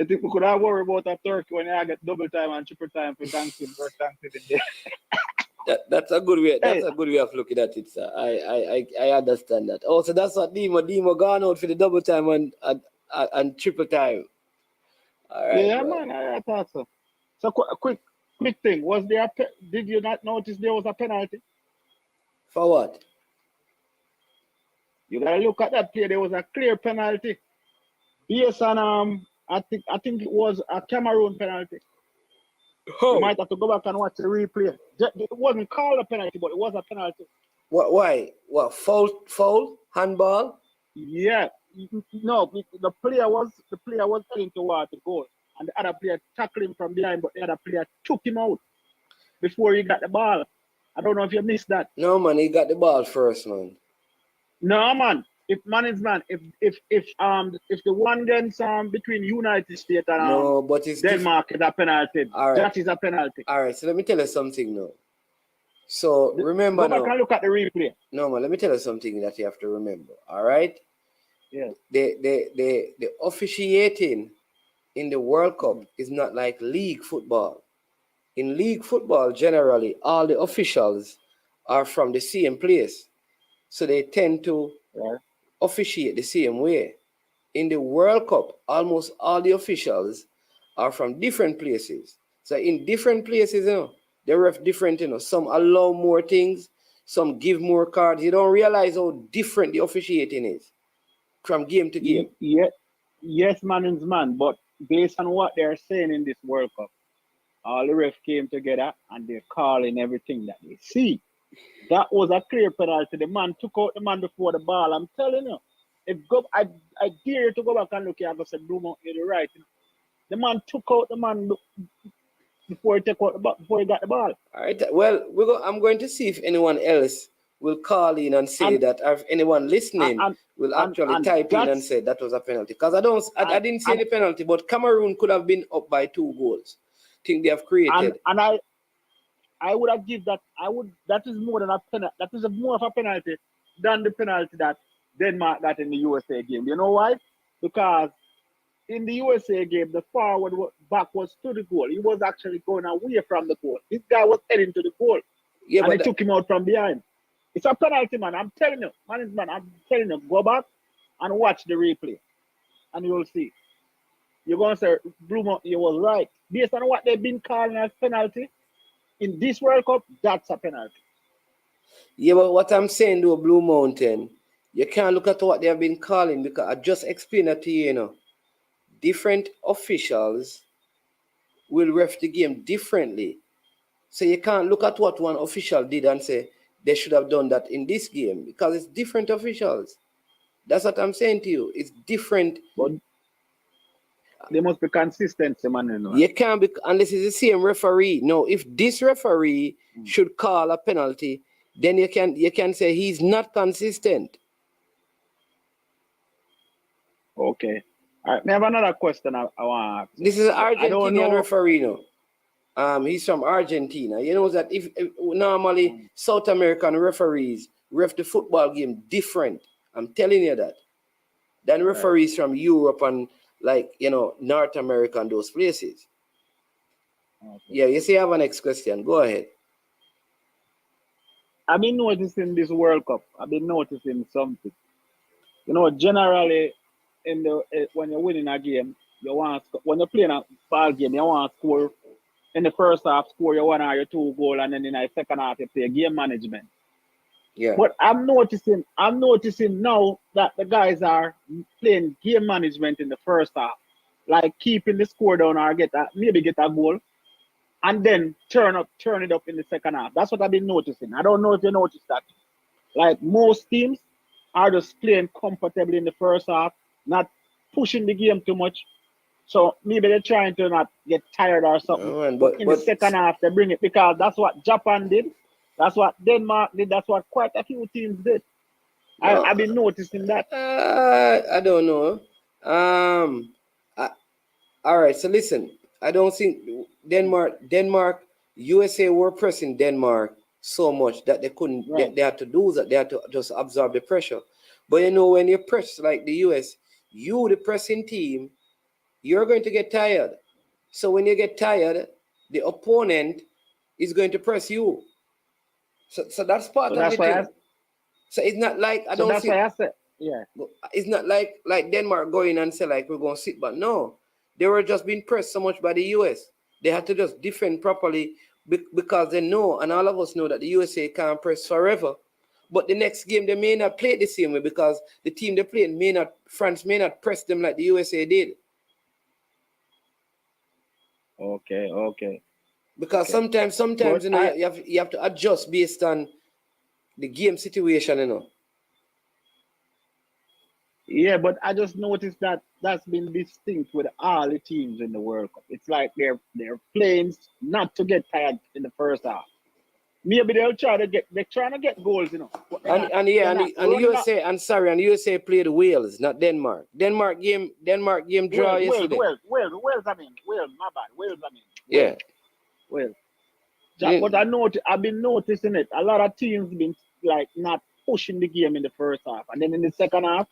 think we could have worry about a turkey when I get double time and triple time for Thanksgiving Day? That's a good way. That's a good way of looking at it, sir. I understand that. Oh, so that's what Demo gone out for the double time and triple time. All right. Yeah, bro. Man, I thought so. So quick thing. Did you not notice there was a penalty? For what? You gotta look at that play. There was a clear penalty. Yes, and I think it was a Cameroon penalty. Oh. You might have to go back and watch the replay. It wasn't called a penalty, but it was a penalty. What? Why? What? Foul? Handball? Yeah. No, the player was heading toward the goal, and the other player tackled him from behind, but the other player took him out before he got the ball. I don't know if you missed that. No, man, he got the ball first, man. No, man. If the one against between United States and Denmark is a penalty, right. That is a penalty. All right, so let me tell you something now. So remember now. Go back and look at the replay. No, man, let me tell you something that you have to remember. All right. Yeah. The officiating in the World Cup is not like league football. In league football, generally, all the officials are from the same place, so they tend to officiate the same way. In the World Cup, almost all the officials are from different places. So in different places, they ref different. Some allow more things, some give more cards. You don't realize how different the officiating is from game to game. Yeah. Yes, man. But based on what they're saying in this World Cup, all the refs came together and they're calling everything that they see. That was a clear penalty. The man took out the man before the ball. I'm telling you. I dare you to go back and look at it. Blue Mountain, you're right. The man took out the man before he got the ball. All right. Well, I'm going to see if anyone else will call in and say that, or if anyone listening will actually type in and say that was a penalty. Because I didn't see the penalty, but Cameroon could have been up by 2 goals. I think they have created. And I would have given that. That is more than a penalty. That is more of a penalty than the penalty that Denmark got in the USA game. You know why? Because in the USA game, the forward back was to the goal. He was actually going away from the goal. This guy was heading to the goal. Yeah, and but he took him out from behind. It's a penalty, man. I'm telling you, man, I'm telling you, go back and watch the replay, and you will see. You're going to say, Blue, you was right. Based on what they've been calling as penalty in this World Cup, that's a penalty. Yeah, but what I'm saying though, Blue Mountain, you can't look at what they have been calling because I just explained that to you, you know. Different officials will ref the game differently. So you can't look at what one official did and say they should have done that in this game because it's different officials. That's what I'm saying to you. It's different. But they must be consistent, man. You know. You can't be unless it's the same referee. No, if this referee should call a penalty, then you can say he's not consistent. Okay. All right. I have another question I want to ask. This is an I don't Argentinian know. referee, no. He's from Argentina. You know that if normally South American referees ref the football game different. I'm telling you that. Than referees from Europe and North America and those places. Okay. Yeah, you see, I have a next question. Go ahead. I've been noticing this World Cup. I've been noticing something. You know, generally, when you're winning a game, when you're playing a ball game, you want to score in the first half, score your 1 or your 2 goal, and then in the second half, you play game management. Yeah. But I'm noticing now that the guys are playing game management in the first half, like keeping the score down or maybe get a goal, and then turn it up in the second half. That's what I've been noticing. I don't know if you noticed that. Like most teams are just playing comfortably in the first half, not pushing the game too much. So maybe they're trying to not get tired or something. Man, but in the second half, they bring it because that's what Japan did. That's what Denmark did. That's what quite a few teams did. No, I've been noticing that. I don't know. All right. So listen, I don't think Denmark, USA were pressing Denmark so much that they couldn't. Right. They had to do that. They had to just absorb the pressure. But you know, when you press like the US, the pressing team, you're going to get tired. So when you get tired, the opponent is going to press you. So that's part So of that's it. why So it's not like so that's why I said, yeah. It's not like Denmark going and say like we're going to sit back. No, they were just being pressed so much by the US. They had to just defend properly because they know, and all of us know that the USA can't press forever. But the next game they may not play it the same way because the team they played France may not press them like the USA did. Okay. Because Okay. sometimes you have to adjust based on the game situation, you know. Yeah, but I just noticed that that's been distinct with all the teams in the World Cup. It's like they're playing not to get tired in the first half. Maybe they're trying to get goals, you know. And the USA and USA played Wales, not Denmark. Denmark game draw yesterday. Wales, my bad. Wales. Yeah. Wales. Yeah. But I've been noticing it. A lot of teams been like not pushing the game in the first half, and then in the second half,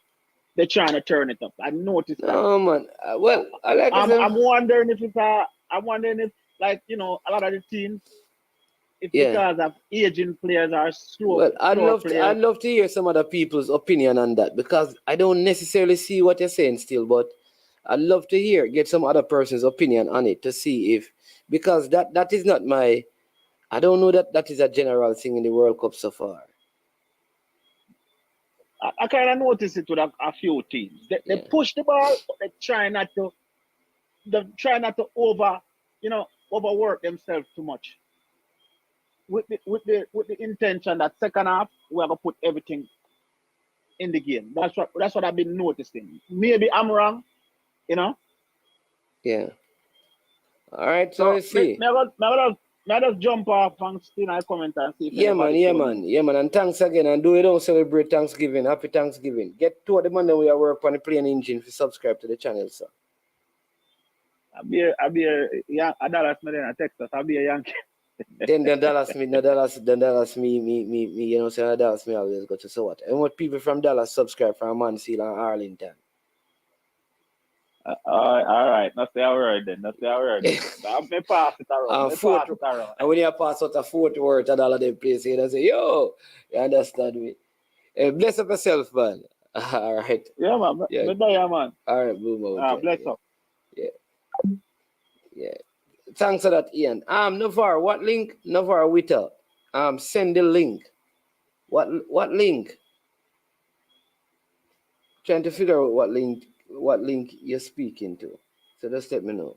they're trying to turn it up. I noticed that. Oh man. Well, I'm wondering if like, you know, a lot of the teams, it's because of aging players are slow. Well, I'd love to hear some other people's opinion on that because I don't necessarily see what you're saying still, but I'd love to get some other person's opinion on it to see if, because that is not I don't know that is a general thing in the World Cup so far. I kind of noticed it with a few teams. They push the ball, but they try not to overwork themselves too much. With the intention that second half we're gonna put everything in the game. That's what I've been noticing. Maybe I'm wrong, you know. Yeah. All right. So let's see. May I just jump off and still I comment and see if Yeah, man. And thanks again. And do we don't celebrate Thanksgiving? Happy Thanksgiving. Get to the Monday we are work on the plane engine to subscribe to the channel, sir. I'll be a Dallas man in Texas. I'll be a Yankee. then Dallas, me, you know, say Dallas, me always go to so what. And what people from Dallas subscribe from Mansfield and Arlington. All right. That's the word then. That's the word then. I'm me pass it around. Me Fourth, pass it around. and when you pass out a fourth word and all of them places, you know, say, yo, you understand me? Bless up yourself, man. All right. Yeah, man. Yeah. Me there, man. All right, Blue Mountain. Bless Yeah. up. Yeah. Yeah. Thanks for that, Ian. Navar, what link? Navar Witter. Send the link. What link? Trying to figure out what link you're speaking to. So just let me know.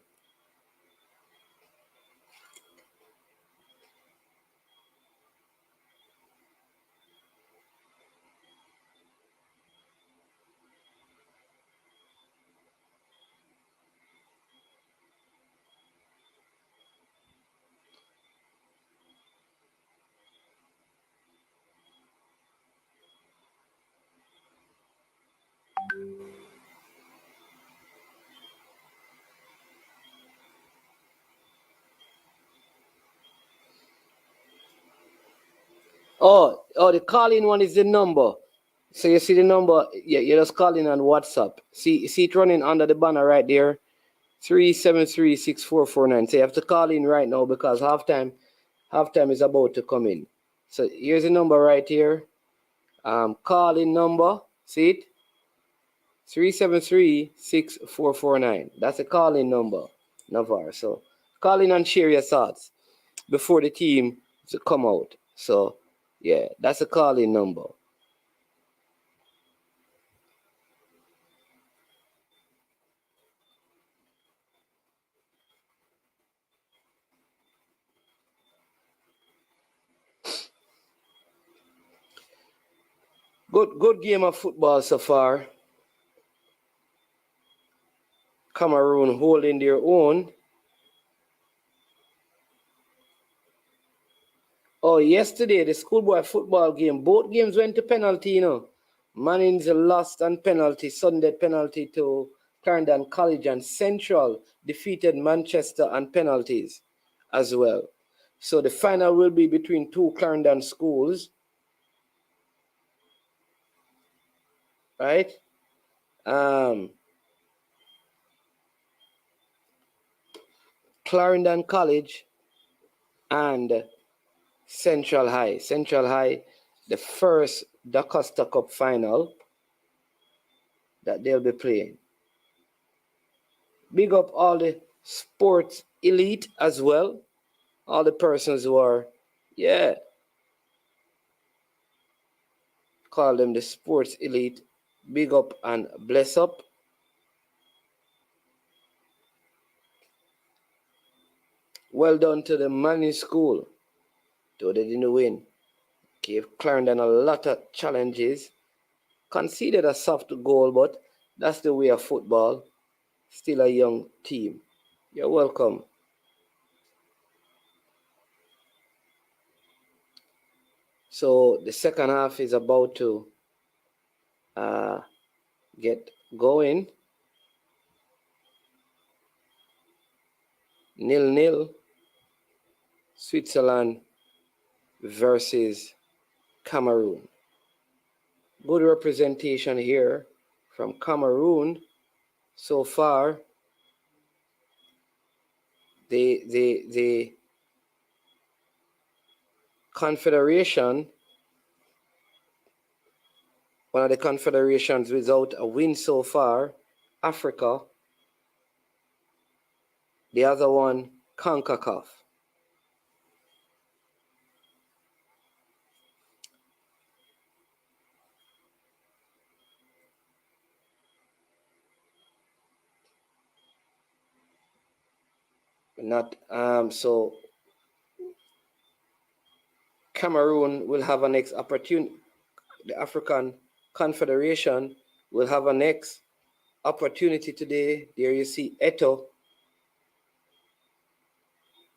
Oh, the calling one is the number. So you see the number, yeah, you're just calling on WhatsApp. See it running under the banner right there. 373-6449. So you have to call in right now because halftime is about to come in. So here's the number right here. Call in number. See it? 373-6449. That's a call in number, Navar. So call in and share your thoughts before the team to come out. So yeah, that's a call in number. Good game of football so far. Cameroon holding their own. Oh, yesterday, the schoolboy football game, both games went to penalty, you know. Manning's lost on penalty, Sunday penalty to Clarendon College, and Central defeated Manchester on penalties as well. So the final will be between two Clarendon schools. Right? Clarendon College and Central High. Central High, the first DaCosta Cup final that they'll be playing. Big up all the sports elite as well. All the persons who are, call them the sports elite. Big up and bless up. Well done to the Manning School. Though they didn't win. Gave Clarendon a lot of challenges. Conceded a soft goal, but that's the way of football. Still a young team. You're welcome. So the second half is about to get going. 0-0. Switzerland versus Cameroon. Good representation here from Cameroon so far. The confederation, one of the confederations without a win so far, Africa. The other one, CONCACAF. So Cameroon will have a next opportunity. The African Confederation will have a next opportunity today. There you see Eto.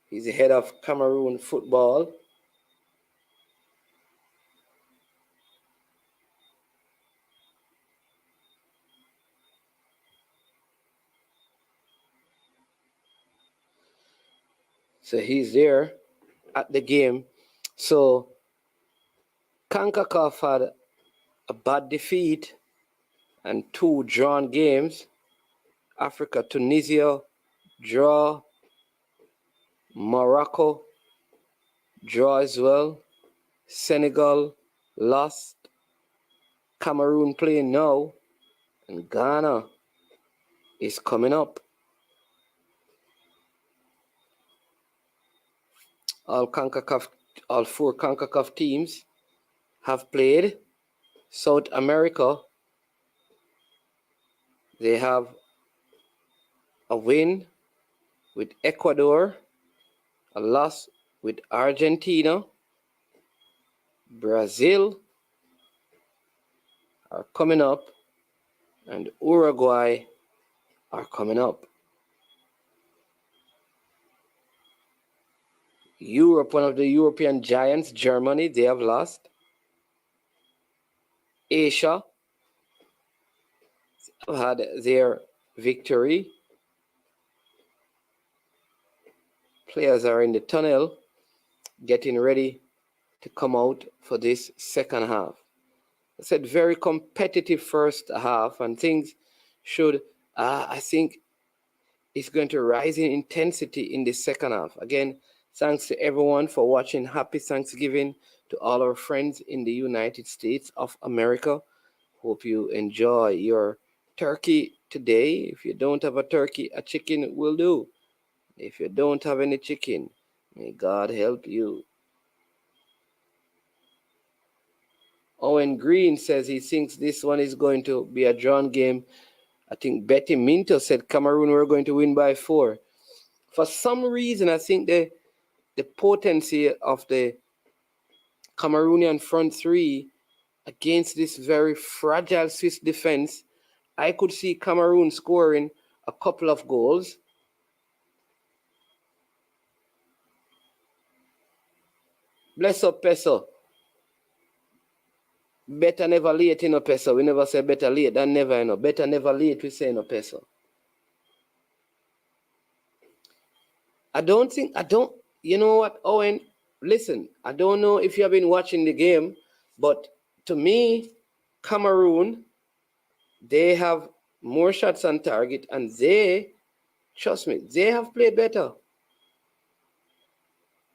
He's the head of Cameroon football. So he's there at the game. So CONCACAF had a bad defeat and 2 drawn games. Africa, Tunisia, draw. Morocco, draw as well. Senegal, lost. Cameroon playing now. And Ghana is coming up. All four CONCACAF teams have played. South America, they have a win with Ecuador, a loss with Argentina. Brazil are coming up, and Uruguay are coming up. Europe, one of the European giants, Germany, they have lost. Asia have had their victory. Players are in the tunnel getting ready to come out for this second half. I said very competitive first half, and things should, I think, it's going to rise in intensity in the second half. Again, thanks to everyone for watching. Happy Thanksgiving to all our friends in the United States of America. Hope you enjoy your turkey today. If you don't have a turkey, a chicken will do. If you don't have any chicken, may God help you. Owen Green says he thinks this one is going to be a drawn game. I think Betty Minto said Cameroon were going to win by 4. For some reason, I think the potency of the Cameroonian front three against this very fragile Swiss defense, I could see Cameroon scoring a couple of goals. Bless up, Peso. Better never late, Peso. We never say better late than never, Better never late, we say, Peso. You know what, Owen? Listen, I don't know if you have been watching the game, but to me, Cameroon, they have more shots on target, and trust me, they have played better.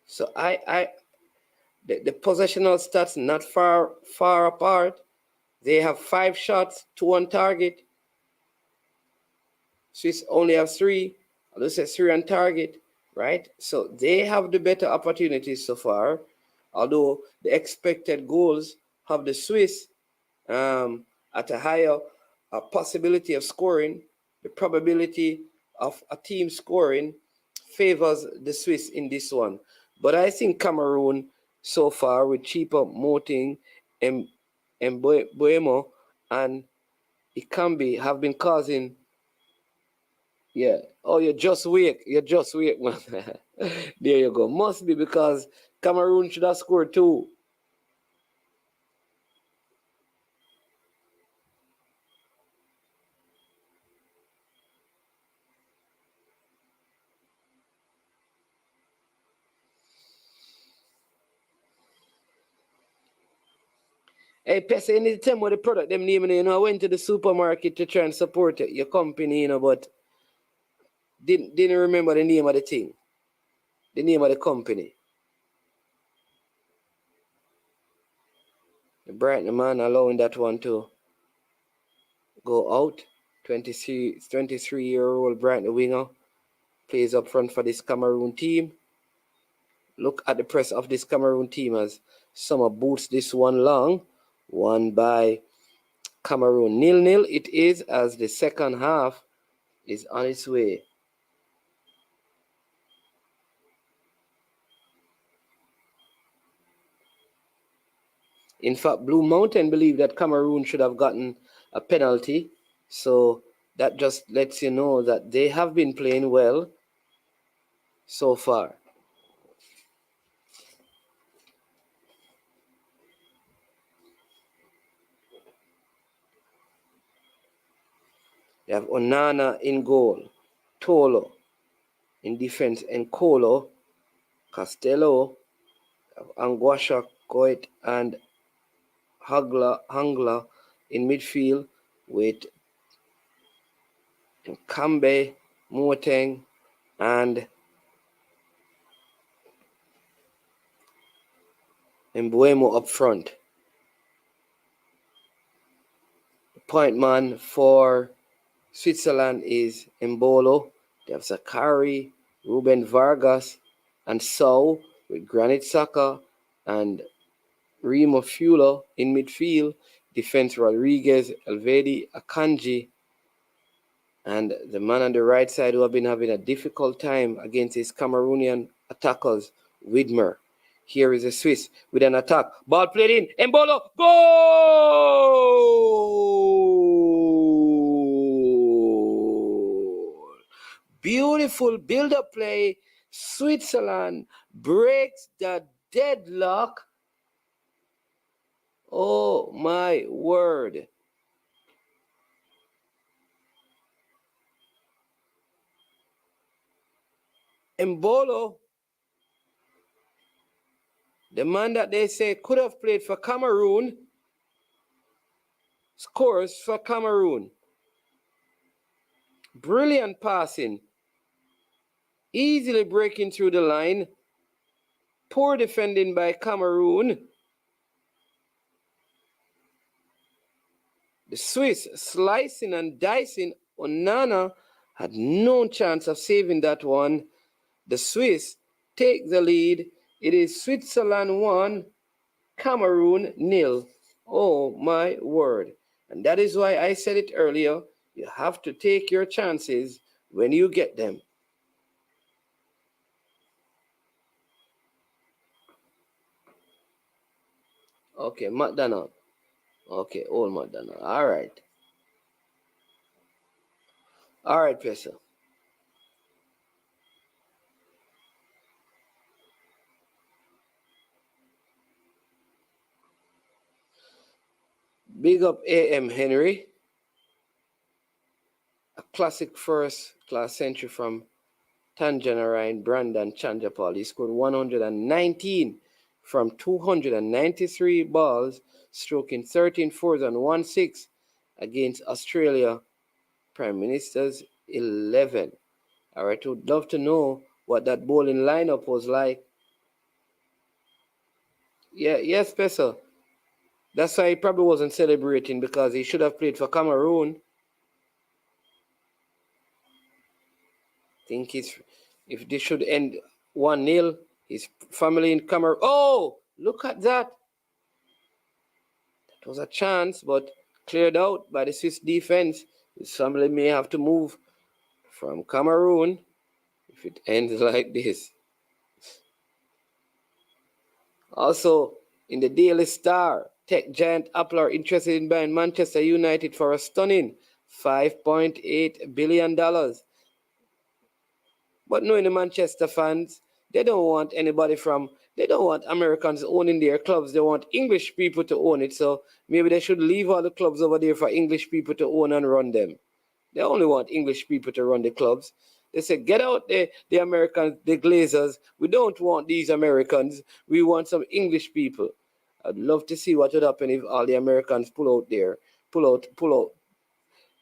So the possessional stats not far apart. They have 5 shots to 1 target. Swiss only have 3. Let's say 3 on target, right? So they have the better opportunities so far, although the expected goals have the Swiss at a higher possibility of scoring. The probability of a team scoring favors the Swiss in this one. But I think Cameroon so far with Cheaper, Moting, and Buemo and Ikambi have been causing. Yeah. Oh, you're just weak, man. There you go. Must be because Cameroon should have scored 2. Hey, Pesa, you need to tell me what the product them name, I went to the supermarket to try and support your company, but didn't remember the name of the thing, the name of the company. The Brighton man allowing that one to go out. 23-year-old Brighton winger plays up front for this Cameroon team. Look at the press of this Cameroon team as Summer boots this one long. Won by Cameroon. 0-0 it is as the second half is on its way. In fact, Blue Mountain believe that Cameroon should have gotten a penalty. So that just lets you know that they have been playing well so far. They have Onana in goal, Tolo in defense, and Kolo, Castello, Anguasha, Coit, and Hangla in midfield with Kambe, Moateng, and Mbuemo up front. The point man for Switzerland is Mbolo. They have Zakari, Ruben Vargas, and Sau with Granit Xhaka and Remo Fuller in midfield. Defense Rodriguez, Elvedi, Akanji, and the man on the right side who have been having a difficult time against his Cameroonian attackers, Widmer. Here is a Swiss with an attack. Ball played in. Mbolo. Goal! Beautiful build-up play. Switzerland breaks the deadlock. Oh my word. Mbolo, the man that they say could have played for Cameroon, scores for Cameroon. Brilliant passing. Easily breaking through the line. Poor defending by Cameroon. The Swiss slicing and dicing. Onana had no chance of saving that one. The Swiss take the lead. It is Switzerland 1, Cameroon 0. Oh my word. And that is why I said it earlier. You have to take your chances when you get them. Okay, McDonald. Okay, old McDonald. All right. All right, Professor. Big up A.M. Henry. A classic first-class century from Tangerine Brandon Chanjapal. He scored 119 from 293 balls, stroking 13 fours and 1-6 against Australia Prime Minister's 11. All right, would love to know what that bowling lineup was like. Yeah, yes, Professor. That's why he probably wasn't celebrating, because he should have played for Cameroon. I think if this should end 1-0, his family in Cameroon. Oh, look at that. That was a chance, but cleared out by the Swiss defense. His family may have to move from Cameroon if it ends like this. Also, in the Daily Star, tech giant Apple are interested in buying Manchester United for a stunning $5.8 billion. But knowing the Manchester fans, they don't want Americans owning their clubs. They want English people to own it. So maybe they should leave all the clubs over there for English people to own and run them. They only want English people to run the clubs. They say, get out there, the Americans, the Glazers. We don't want these Americans. We want some English people. I'd love to see what would happen if all the Americans pull out.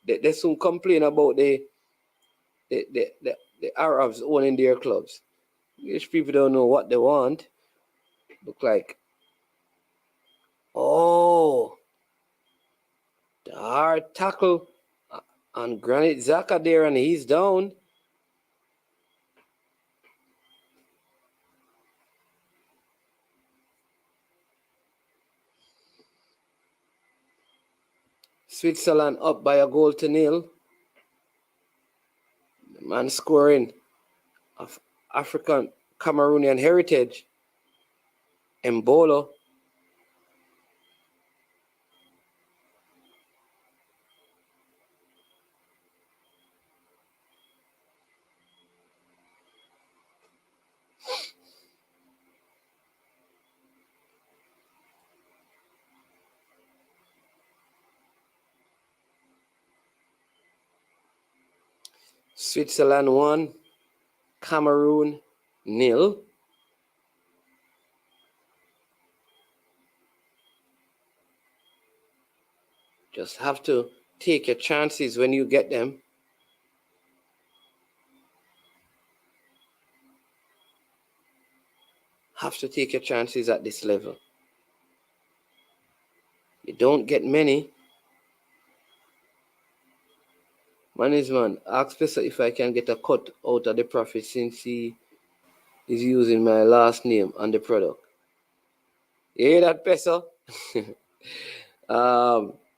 They soon complain about the Arabs owning their clubs. English people don't know what they want. Look like, oh, the hard tackle on Granit Xhaka there, and he's down. Switzerland up by 1-0. The man scoring of African Cameroonian heritage, Mbolo. Switzerland 1, Cameroon 0. Just have to take your chances when you get them. to take your chances at this level. You don't get many. Man is man. Ask Pesa if I can get a cut out of the profit since he is using my last name on the product. You hear that, Pesa?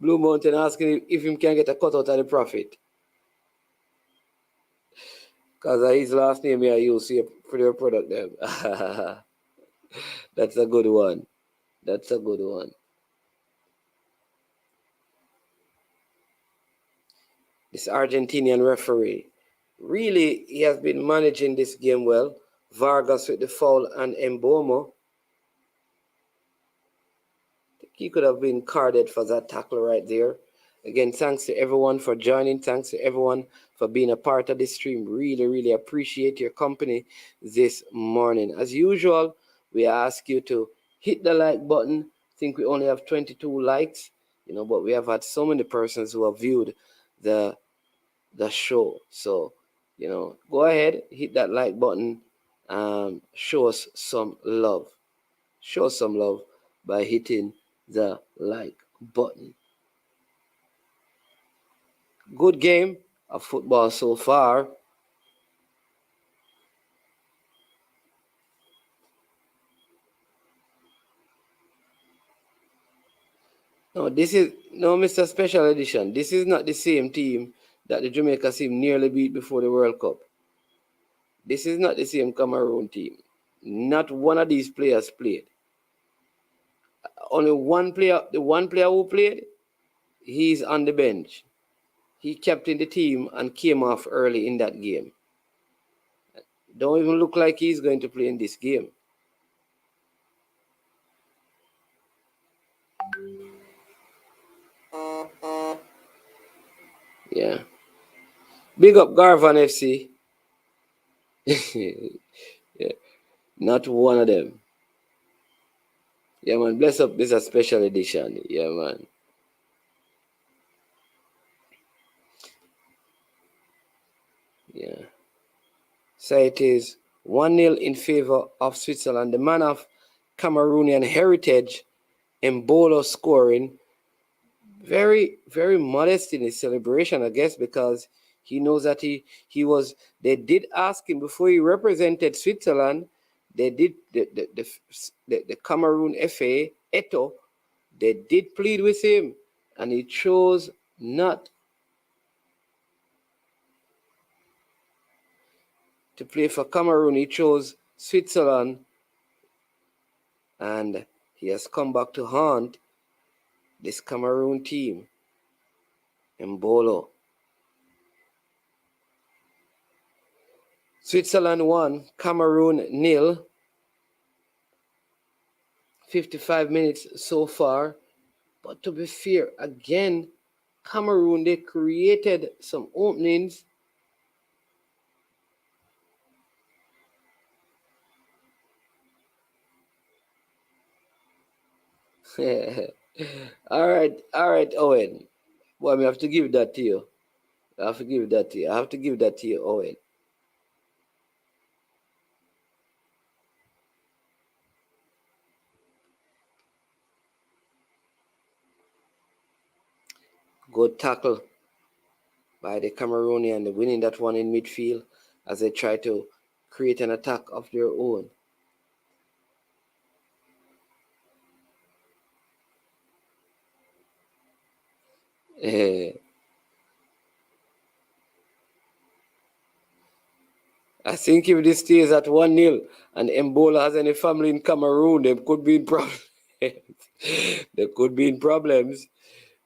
Blue Mountain asking if he can get a cut out of the profit. Because his last name I use for the product them. That's a good one. That's a good one. This Argentinian referee, really, he has been managing this game well. Vargas with the foul and Mbomo. He could have been carded for that tackle right there. Again, thanks to everyone for joining. Thanks to everyone for being a part of this stream. Really, really appreciate your company this morning. As usual, we ask you to hit the like button. I think we only have 22 likes, but we have had so many persons who have viewed the show. So, go ahead, hit that like button. Show us some love. Show some love by hitting the like button. Good game of football so far. No, Mr. Special Edition. This is not the same team that the Jamaica team nearly beat before the World Cup. This is not the same Cameroon team. Not one of these players played. Only one player, the one player who played, he's on the bench. He captained the team and came off early in that game. Don't even look like he's going to play in this game. Yeah. Big up Garvan FC. Yeah. Not one of them. Yeah, man. Bless up. This is a special edition. Yeah, man. Yeah. So it is 1-0 in favor of Switzerland. The man of Cameroonian heritage, Mbolo, scoring. Very, very modest in his celebration, I guess, because he knows that they did ask him before he represented Switzerland. They did the Cameroon FA, Eto, they did plead with him, and he chose not to play for Cameroon. He chose Switzerland, and he has come back to haunt this Cameroon team. Mbolo. Switzerland 1, Cameroon 0. 55 minutes so far. But to be fair, again, Cameroon, they created some openings. All right, Owen. Well, I have to give that to you. I have to give that to you, Owen. Good tackle by the Cameroonian, winning that one in midfield as they try to create an attack of their own. I think if this stays at 1-0 and Mbola has any family in Cameroon, there could be in problems. There could be in problems.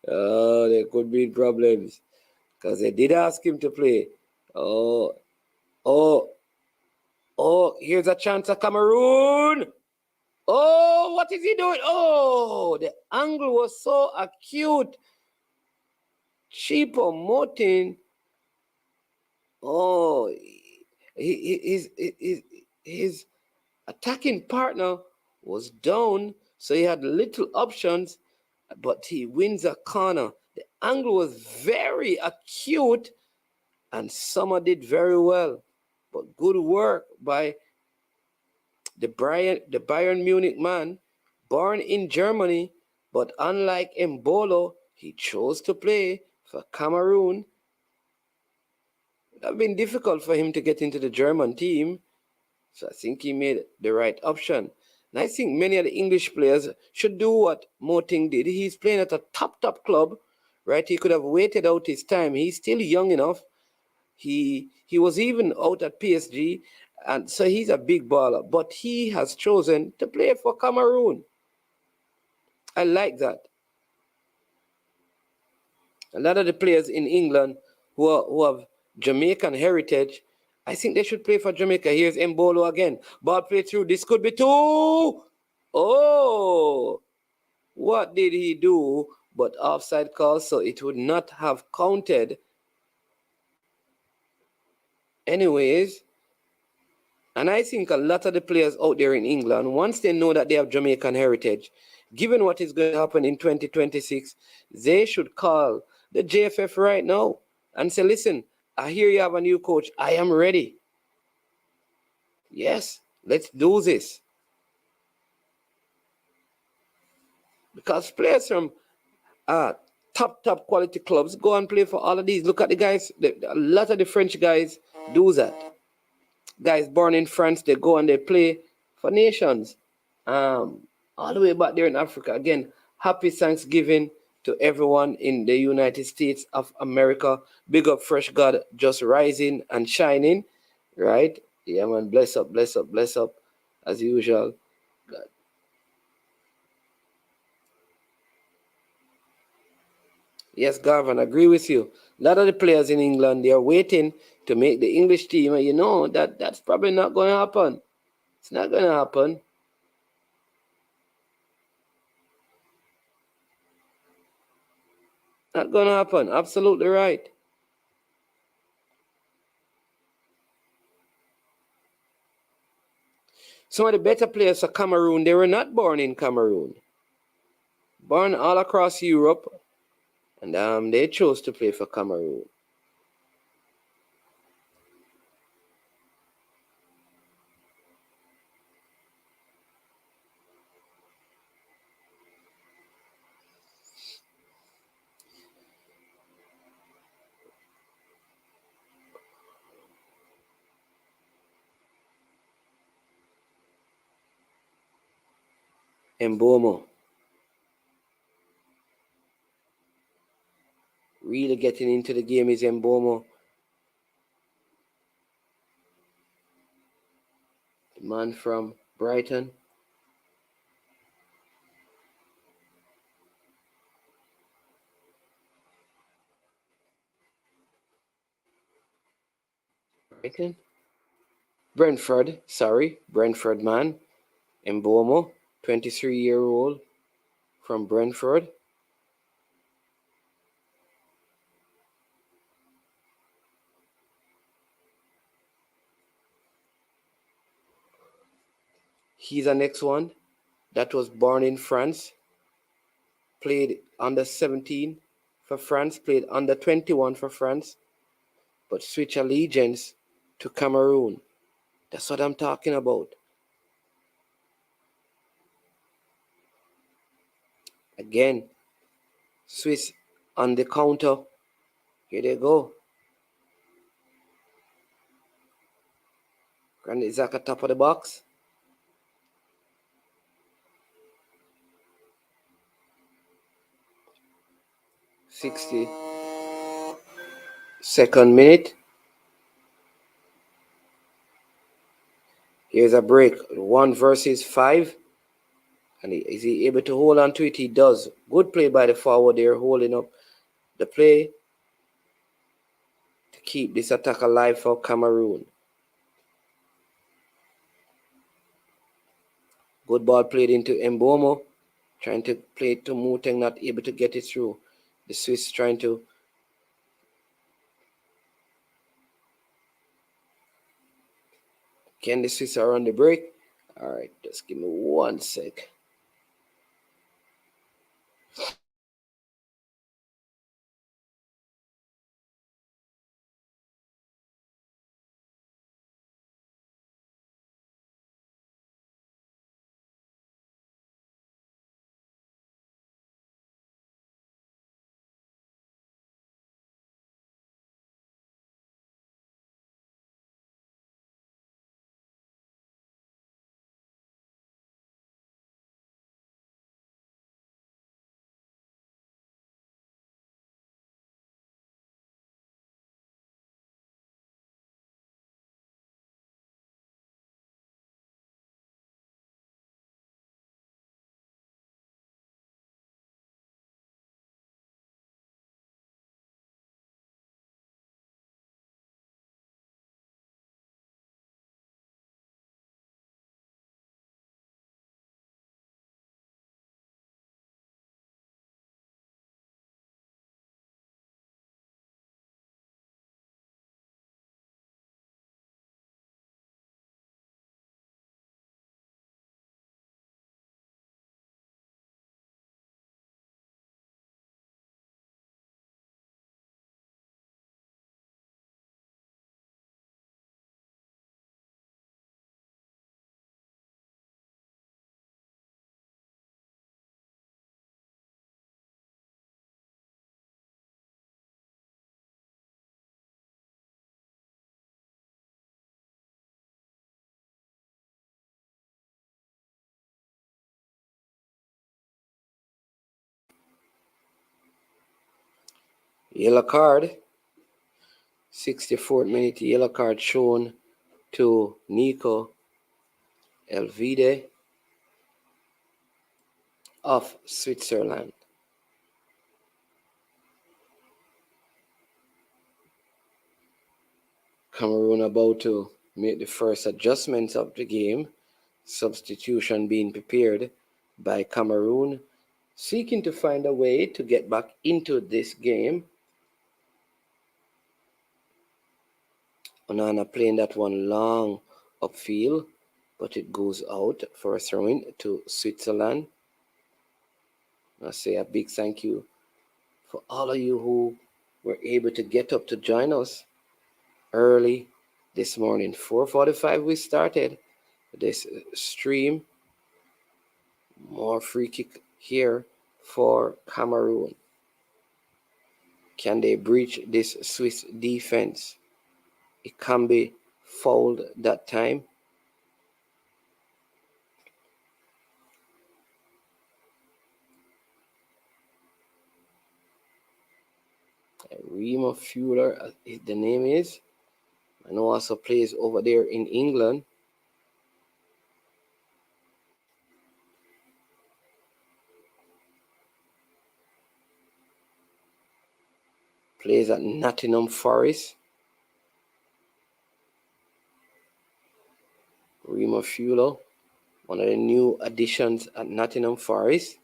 There could be in problems. Because they did ask him to play. Oh, here's a chance of Cameroon. Oh, what is he doing? Oh, the angle was so acute. Cheapo Motin. Oh, his attacking partner was down, so he had little options, but he wins a corner. The angle was very acute, and Summer did very well. But good work by the Bayern Munich man, born in Germany, but unlike Mbolo, he chose to play for Cameroon. It would have been difficult for him to get into the German team, so I think he made the right option. And I think many of the English players should do what Moting did. He's playing at a top club, right? He could have waited out his time. He's still young enough. He was even out at PSG, and so he's a big baller. But he has chosen to play for Cameroon. I like that. A lot of the players in England who have Jamaican heritage, I think they should play for Jamaica. Here's Mbolo again. Ball played through. This could be two. Oh, what did he do? But offside call, so it would not have counted. Anyways, and I think a lot of the players out there in England, once they know that they have Jamaican heritage, given what is going to happen in 2026, they should call the JFF right now and say, listen, I hear you have a new coach. I am ready. Yes, let's do this. Because players from top quality clubs go and play for all of these. Look at the guys. A lot of the French guys do that. Guys born in France, they go and they play for nations. All the way back there in Africa. Again, happy Thanksgiving to everyone in the United States of America. Big up Fresh God, just rising and shining. Right? Yeah, man. Bless up as usual. God. Yes, Garvan, agree with you. A lot of the players in England, they are waiting to make the English team, and you know that's probably not going to happen. It's not going to happen. Not going to happen. Absolutely right. Some of the better players for Cameroon, they were not born in Cameroon. Born all across Europe, and they chose to play for Cameroon. Mbomo. Really getting into the game is Mbomo. The man from Brighton. Brighton? Brentford man. Mbomo, 23-year-old from Brentford. He's the next one that was born in France, played under 17 for France, played under 21 for France, but switch allegiance to Cameroon. That's what I'm talking about. Again, Swiss on the counter. Here they go. Granit Xhaka top of the box. Second minute. Here's a break. 1 versus 5. And is he able to hold on to it? He does. Good play by the forward there, holding up the play to keep this attack alive for Cameroon. Good ball played into Mbomo. Trying to play it to Muteng, not able to get it through. The Swiss trying to. Can the Swiss are on the break? All right, just give me 1 sec. Yellow card. 64th minute, yellow card shown to Nico Elvide of Switzerland. Cameroon about to make the first adjustments of the game. Substitution being prepared by Cameroon, seeking to find a way to get back into this game. Onana playing that one long upfield, but it goes out for a throw-in to Switzerland. I say a big thank you for all of you who were able to get up to join us early this morning. 4:45 we started this stream. More free kick here for Cameroon. Can they breach this Swiss defense? It can be fouled that time. Remo Fuller, the name is. I know also plays over there in England. Plays at Nottingham Forest. Remo Fuller, one of the new additions at Nottingham Forest.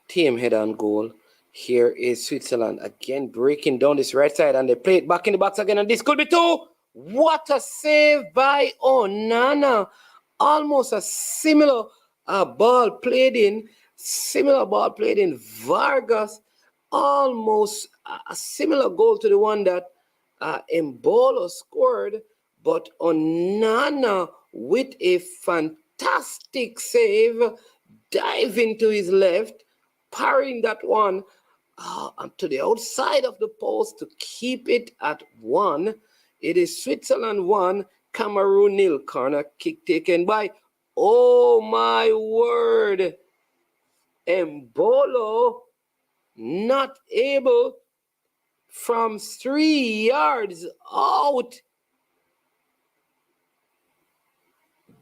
Team header on goal. Here is Switzerland again breaking down this right side, and they play it back in the box again, and this could be two. What a save by Onana. Almost a similar ball played in Vargas. Almost a similar goal to the one that Mbolo scored, but Onana with a fantastic save, diving to his left, parrying that one to the outside of the post to keep it at 1. It is Switzerland 1, Cameroon 0. Corner kick taken by, oh my word, Mbolo not able from 3 yards out.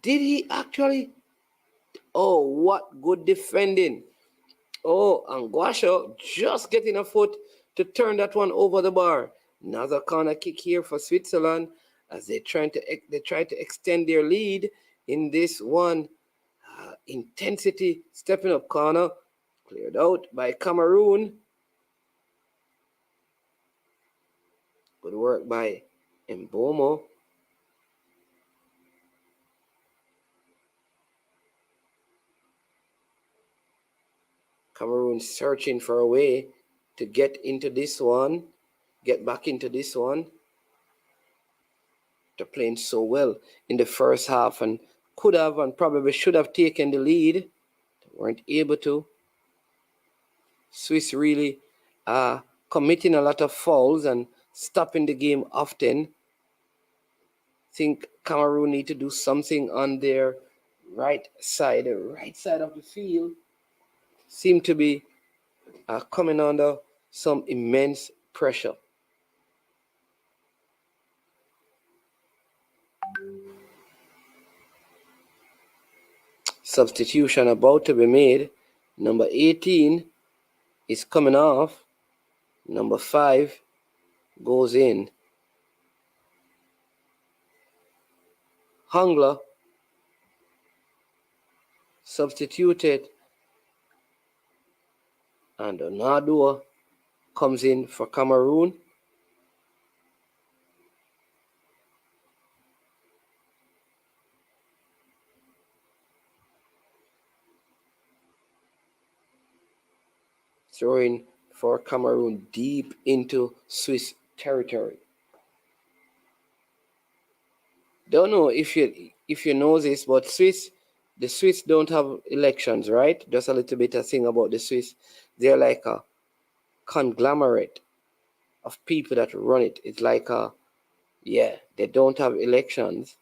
Did he actually? Oh, what good defending. Oh, Anguasho just getting a foot to turn that one over the bar. Another corner kick here for Switzerland as they try to extend their lead in this one. Intensity stepping up corner. Cleared out by Cameroon. Good work by Mbomo. Cameroon searching for a way to get back into this one. They're playing so well in the first half and could have and probably should have taken the lead. They weren't able to. Swiss really committing a lot of fouls and stopping the game often. I think Cameroon need to do something on their right side of the field. Seem to be coming under some immense pressure. Substitution about to be made. Number 18 is coming off. Number 5 goes in. Hungler substituted, and Onadua comes in for Cameroon. Throwing for Cameroon deep into Swiss territory. Don't know if you know this, but the Swiss don't have elections, right? Just a little bit of thing about the Swiss. They're like a conglomerate of people that run it. It's like they don't have elections.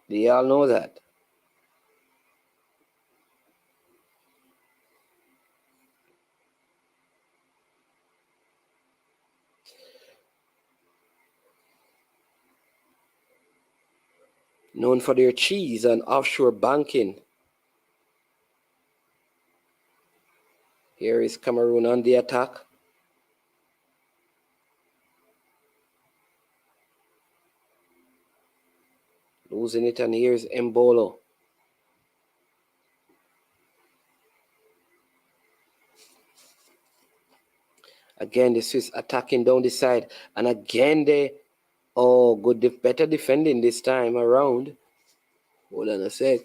Do y'all know that? Known for their cheese and offshore banking. Here is Cameroon on the attack. Losing it, and here's Mbolo. Again, the Swiss attacking down the side. And again, better defending this time around. Hold on a sec.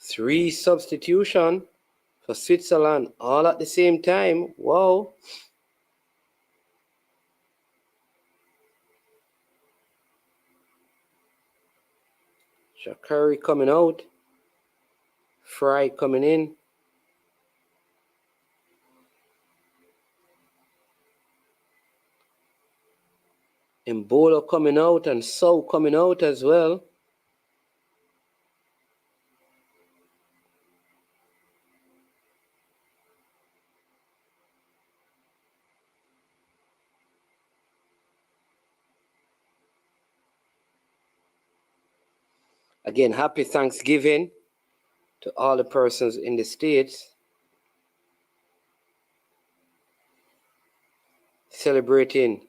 Three substitution for Switzerland all at the same time. Wow. Shakari coming out. Fry coming in. Mbola coming out and So coming out as well. Again, happy Thanksgiving to all the persons in the States celebrating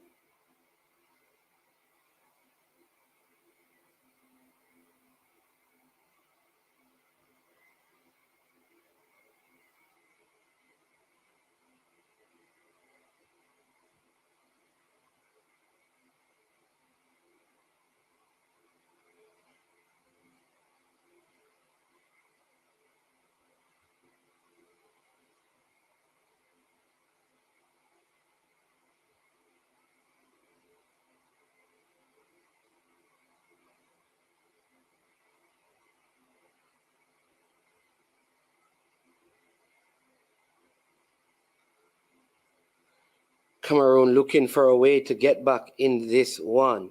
Cameroon looking for a way to get back in this one.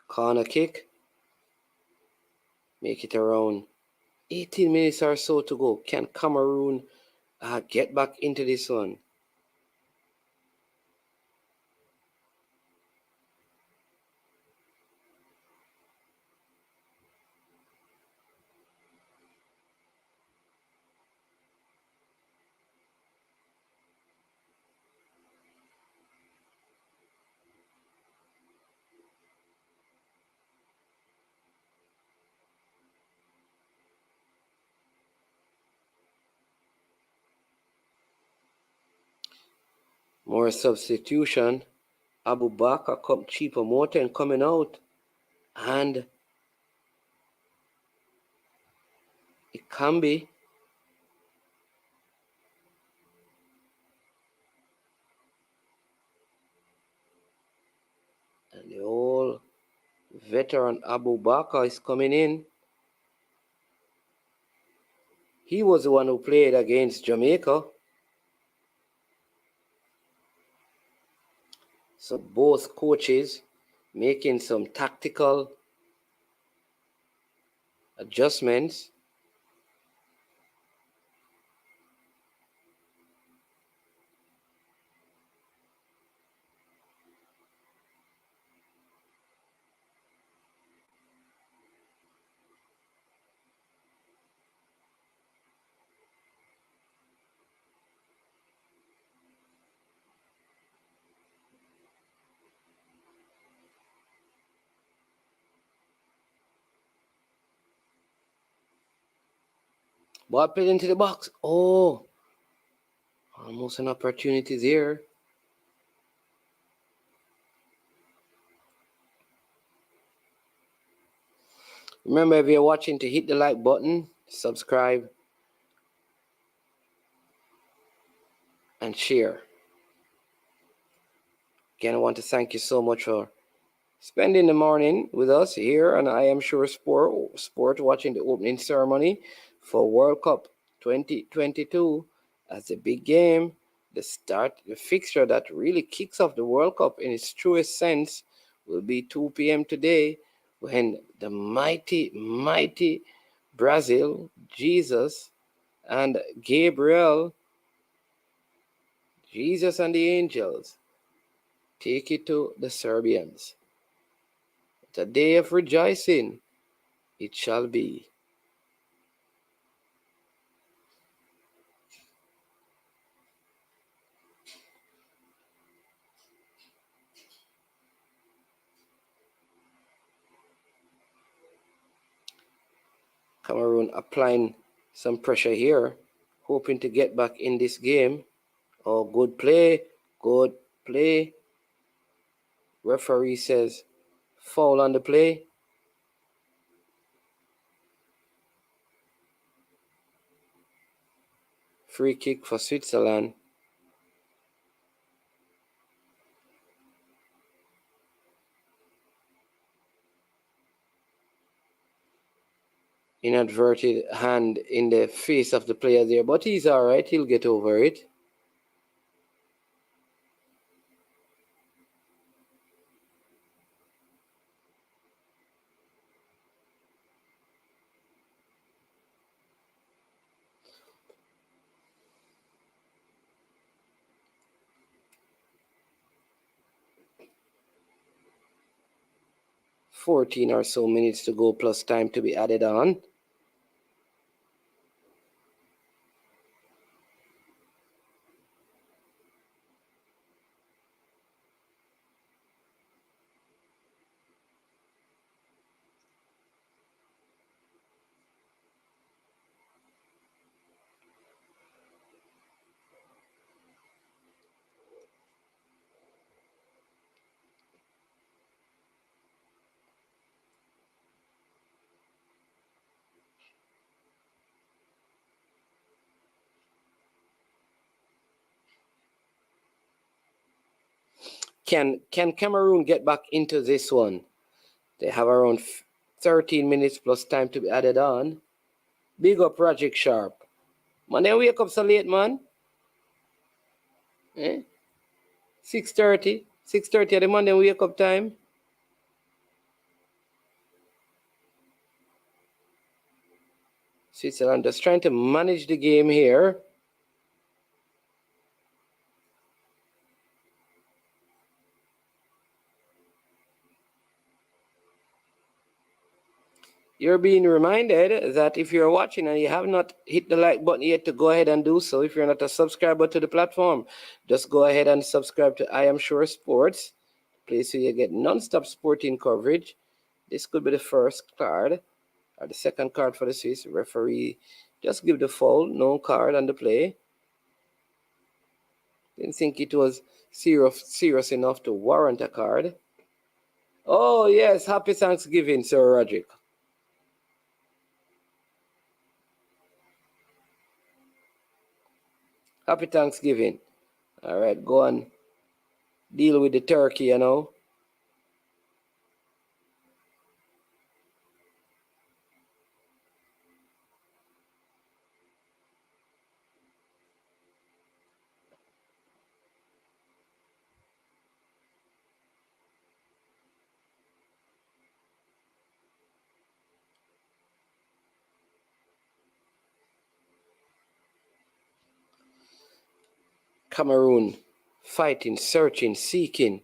Corner kick. Make it around 18 minutes or so to go. Can Cameroon get back into this one? More substitution. Abu Bakr come cheaper Morton coming out. And it can be. veteran Abu Bakr is coming in. He was the one who played against Jamaica. So both coaches making some tactical adjustments. Ball played into the box. Oh, almost an opportunity there. Remember, if you're watching, to hit the like button, subscribe, and share. Again, I want to thank you so much for spending the morning with us here on I Am Sure Sport, watching the opening ceremony for World Cup 2022 as the big game, the fixture that really kicks off the World Cup in its truest sense will be 2 p.m. today, when the mighty Brazil, Jesus and Gabriel, Jesus and the angels, take it to the Serbians. It's a day of rejoicing. It shall be. Cameroon applying some pressure here, hoping to get back in this game. Oh, good play, good play. Referee says foul on the play. Free kick for Switzerland. Inadvertent hand in the face of the player there, but he's all right. He'll get over it. $14 or so minutes to go, plus time to be added on. Can Cameroon get back into this one? They have around 13 minutes plus time to be added on. Big up Project Sharp. Man, they wake up so late, man. 6:30 at the Monday wake up time. Switzerland just trying to manage the game here. You're being reminded that if you're watching and you have not hit the like button yet, to go ahead and do so. If you're not a subscriber to the platform, just go ahead and subscribe to I Am Sure Sports, place where you get non-stop sporting coverage. This could be the first card or the second card for the Swiss. Referee just give the foul, no card on the play. Didn't think it was serious enough to warrant a card. Oh yes, happy Thanksgiving, Sir Roderick. Happy Thanksgiving. All right, go on. Deal with the turkey, you know. Cameroon fighting, searching, seeking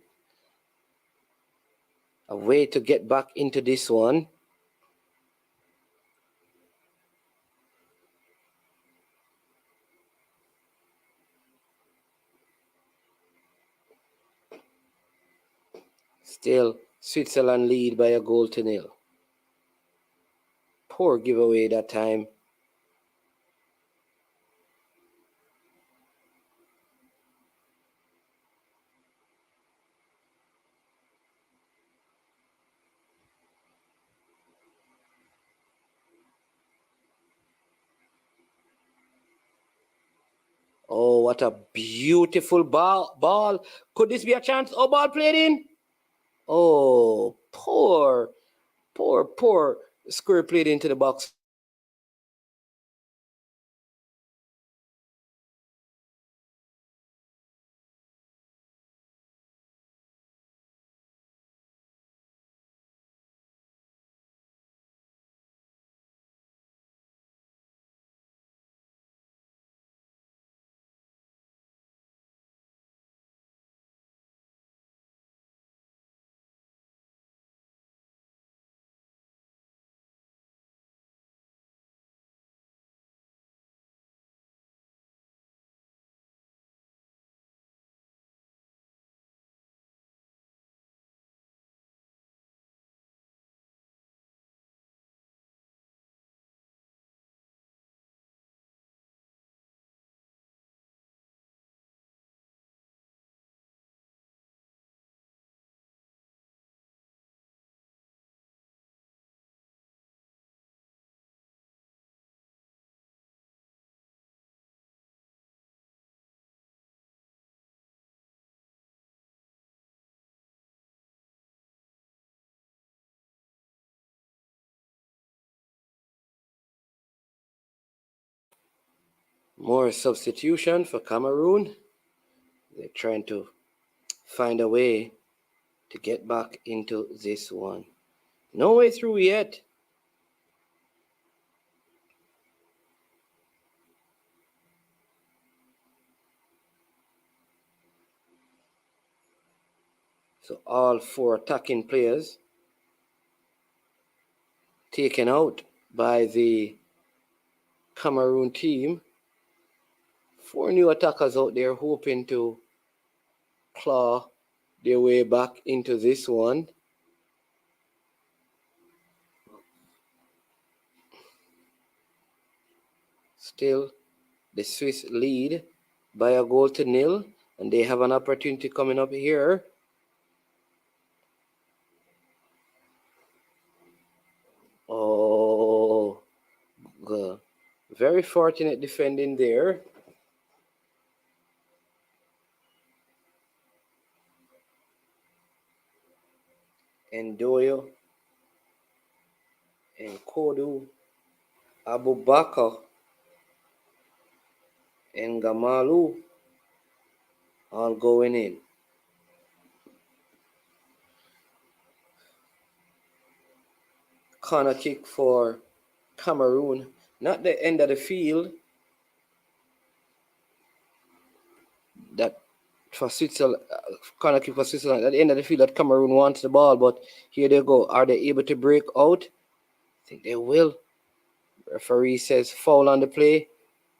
a way to get back into this one. Still, Switzerland lead by a 0-0. Poor giveaway that time. Oh, what a beautiful ball. Could this be a chance? Oh, ball played in. Oh, poor square played into the box. More substitution for Cameroon. They're trying to find a way to get back into this one. No way through yet. So all 4 attacking players taken out by the Cameroon team. 4 new attackers out there hoping to claw their way back into this one. Still, the Swiss lead by a 0-0, and they have an opportunity coming up here. Oh, very fortunate defending there. Ndoyo and Kodu, Abubakar and Gamalu all going in. Corner kick for Cameroon, not the end of the field. That for Switzerland, corner kick for Switzerland at the end of the field that Cameroon wants the ball, but here they go. Are they able to break out? I think they will. Referee says foul on the play.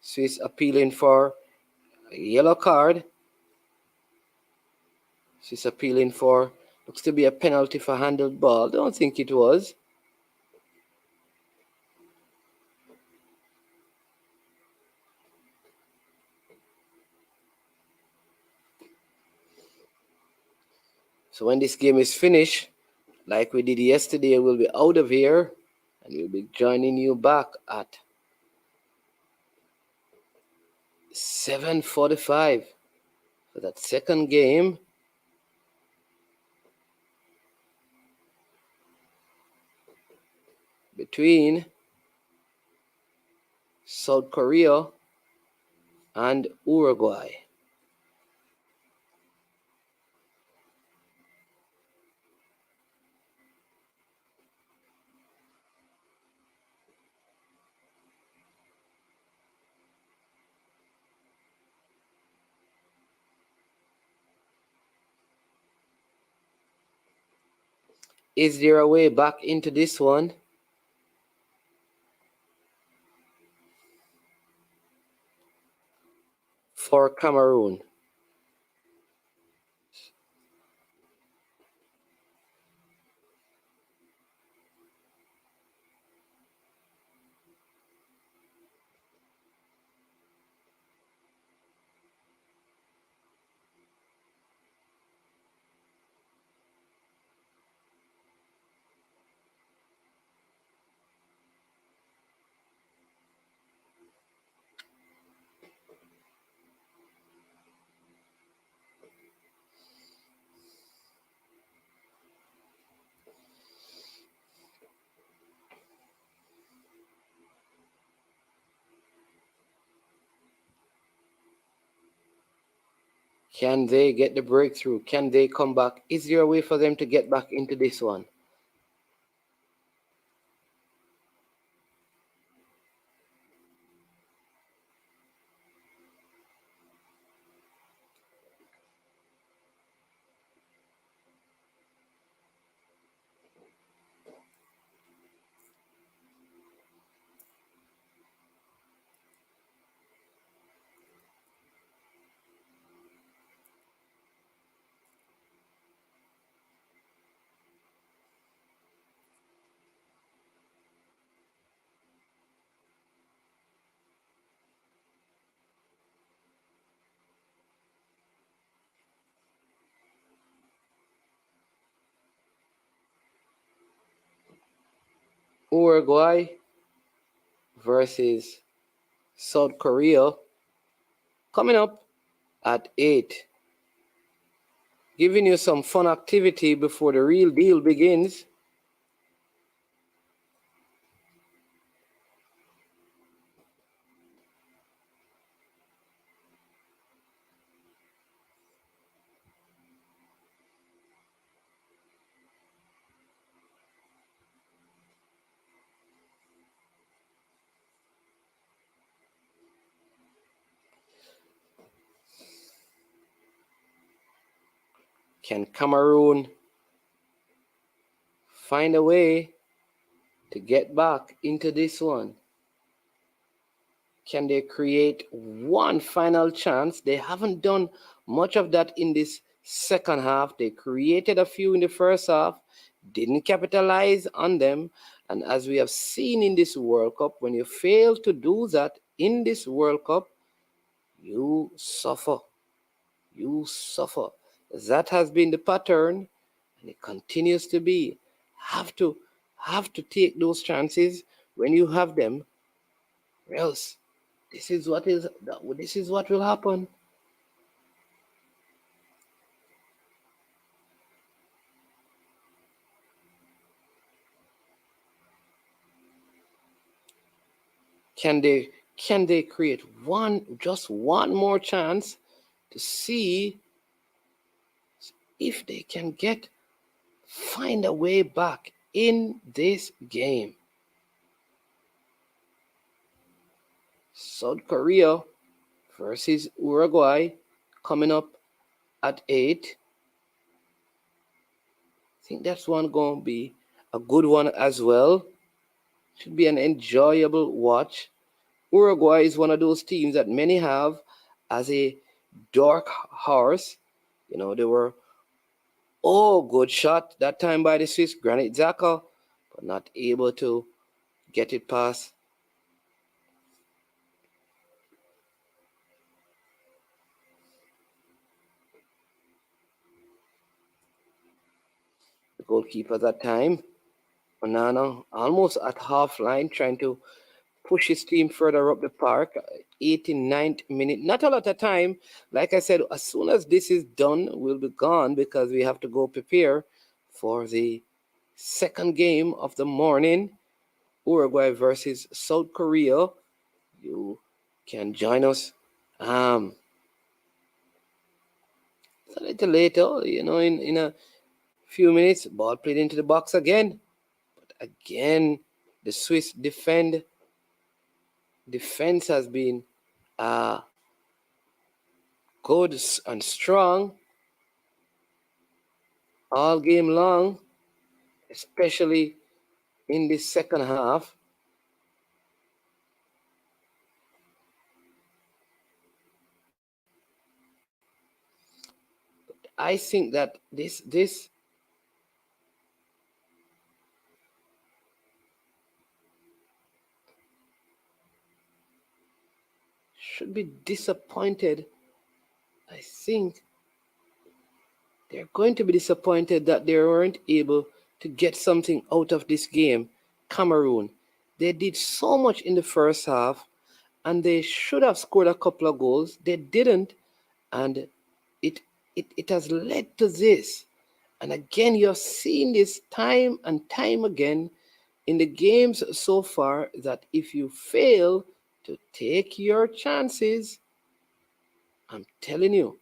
Swiss appealing for a yellow card. Swiss appealing for, looks to be a penalty for handled ball. Don't think it was. So when this game is finished, like we did yesterday, we'll be out of here and we'll be joining you back at 7:45 for that second game. Between South Korea and Uruguay. Is there a way back into this one? For Cameroon. Can they get the breakthrough? Can they come back? Is there a way for them to get back into this one? Uruguay versus South Korea coming up at 8. Giving you some fun activity before the real deal begins. Can Cameroon find a way to get back into this one? Can they create one final chance? They haven't done much of that in this second half. They created a few in the first half, didn't capitalize on them. And as we have seen in this World Cup, when you fail to do that in this World Cup, you suffer. You suffer. That has been the pattern, and it continues to be. Have to take those chances when you have them, or else this is what will happen. Can they create just one more chance to see if they can find a way back in this game? South Korea versus Uruguay coming up at 8. I think that's one going to be a good one as well. Should be an enjoyable watch. Uruguay is one of those teams that many have as a dark horse. You know, they were, good shot that time by the Swiss, Granit Xhaka, but not able to get it past. The goalkeeper that time, Onana, almost at half line, trying to push his team further up the park. 89th minute. Not a lot of time. Like I said, as soon as this is done, we'll be gone because we have to go prepare for the second game of the morning, Uruguay versus South Korea. You can join us. It's a little later, in a few minutes. Ball played into the box again. But again, the Swiss defense has been good and strong all game long. especially in the second half. I think that this should be disappointed. I think they're going to be disappointed that they weren't able to get something out of this game. Cameroon, they did so much in the first half, and they should have scored a couple of goals. They didn't, and it has led to this. And again, you're seeing this time and time again in the games so far, that if you fail to take your chances, I'm telling you,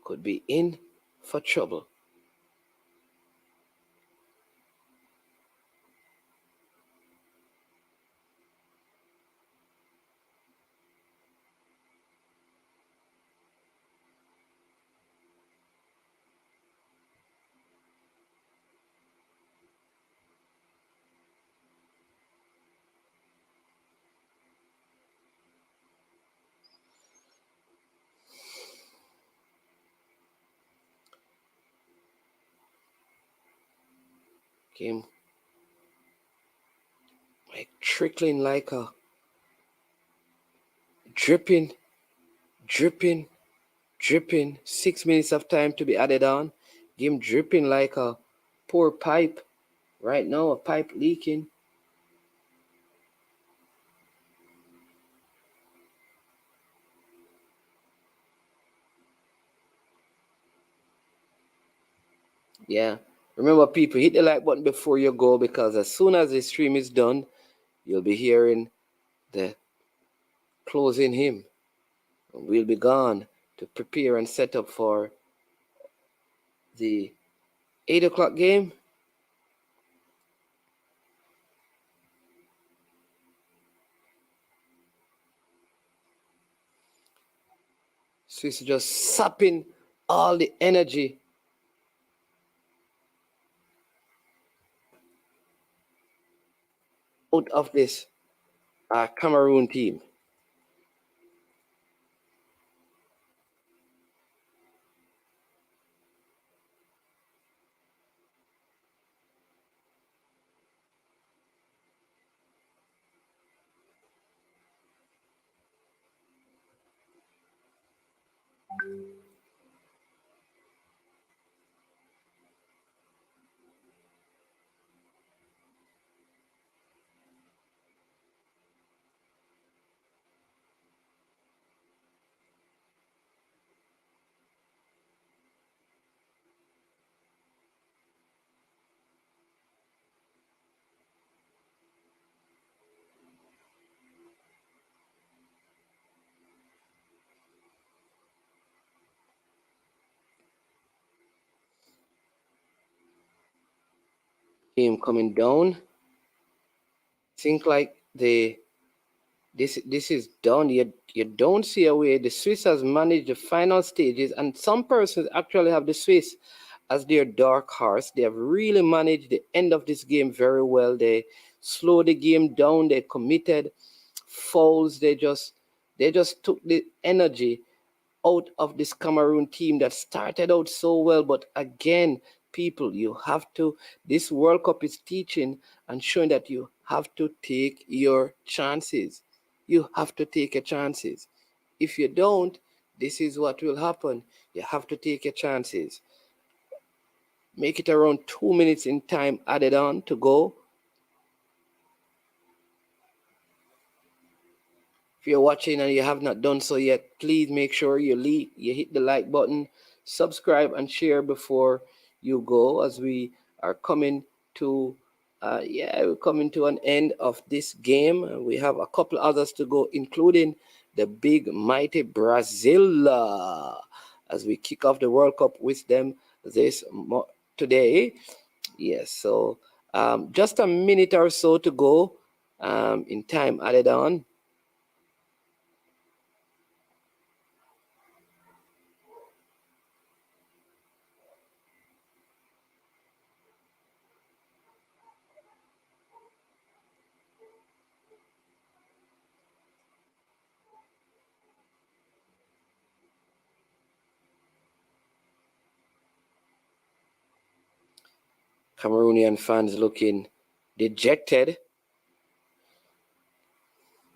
could be in for trouble. Game like trickling, like a dripping, dripping, dripping. 6 minutes of time to be added on. Game dripping like a poor pipe. Right now, a pipe leaking. Yeah. Remember, people, hit the like button before you go, because as soon as the stream is done, you'll be hearing the closing hymn. We'll be gone to prepare and set up for the 8 o'clock game. Swiss just sapping all the energy out of this Cameroon team. Team coming down. Think like this is done. You don't see a way. The Swiss has managed the final stages, and some persons actually have the Swiss as their dark horse. They have really managed the end of this game very well. They slowed the game down. They committed fouls. They just took the energy out of this Cameroon team that started out so well. But again, people, you have to, this World Cup is teaching and showing that you have to take your chances. You have to take your chances. If you don't, this is what will happen. You have to take your chances. Make it around 2 minutes in time added on to go. If you're watching and you have not done so yet, please make sure you hit the like button, subscribe, and share before you go, as we are coming to we're coming to an end of this game. We have a couple others to go, including the big mighty Brazil, as we kick off the World Cup with them today. Yes, so just a minute or so to go in time added on. Cameroonian fans looking dejected.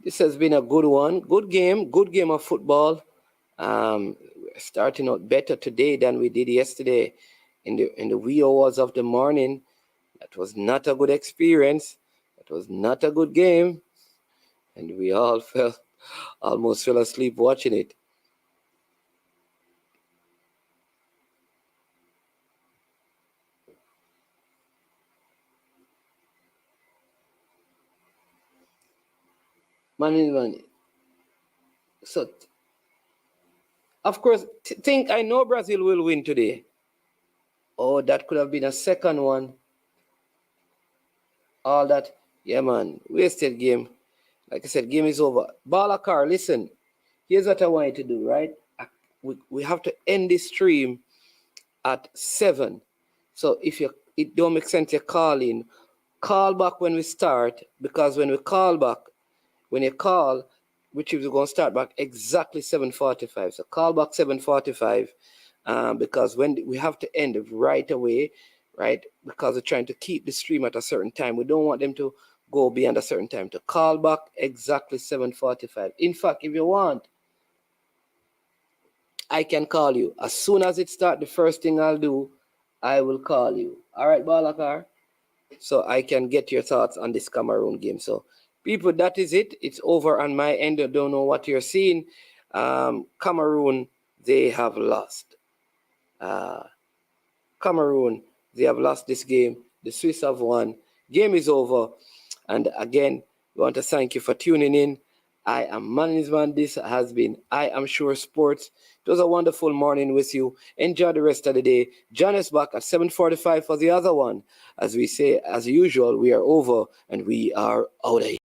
This has been a good one. Good game of football. Starting out better today than we did yesterday in the wee hours of the morning. That was not a good experience. That was not a good game. And we all almost fell asleep watching it. Money. So, of course, I know Brazil will win today. Oh, that could have been a second one. All that. Yeah, man. Wasted game. Like I said, game is over. Balakar, listen. Here's what I want you to do, right? We have to end this stream at 7. So if it don't make sense, you call back when we start, because when we call back, when you call, which is going to start back exactly 7:45. So call back 7:45, because when we have to end right away, right? Because we're trying to keep the stream at a certain time. We don't want them to go beyond a certain time. To call back exactly 7:45. In fact, if you want, I can call you. As soon as it starts, the first thing I'll do, I will call you. All right, Balakar? So I can get your thoughts on this Cameroon game. So, people, that is it. It's over on my end. I don't know what you're seeing. Cameroon, they have lost. Cameroon, they have lost this game. The Swiss have won. Game is over. And again, we want to thank you for tuning in. I am Management. This has been I Am Sure Sports. It was a wonderful morning with you. Enjoy the rest of the day. Join us back at 7:45 for the other one. As we say, as usual, we are over and we are out of here.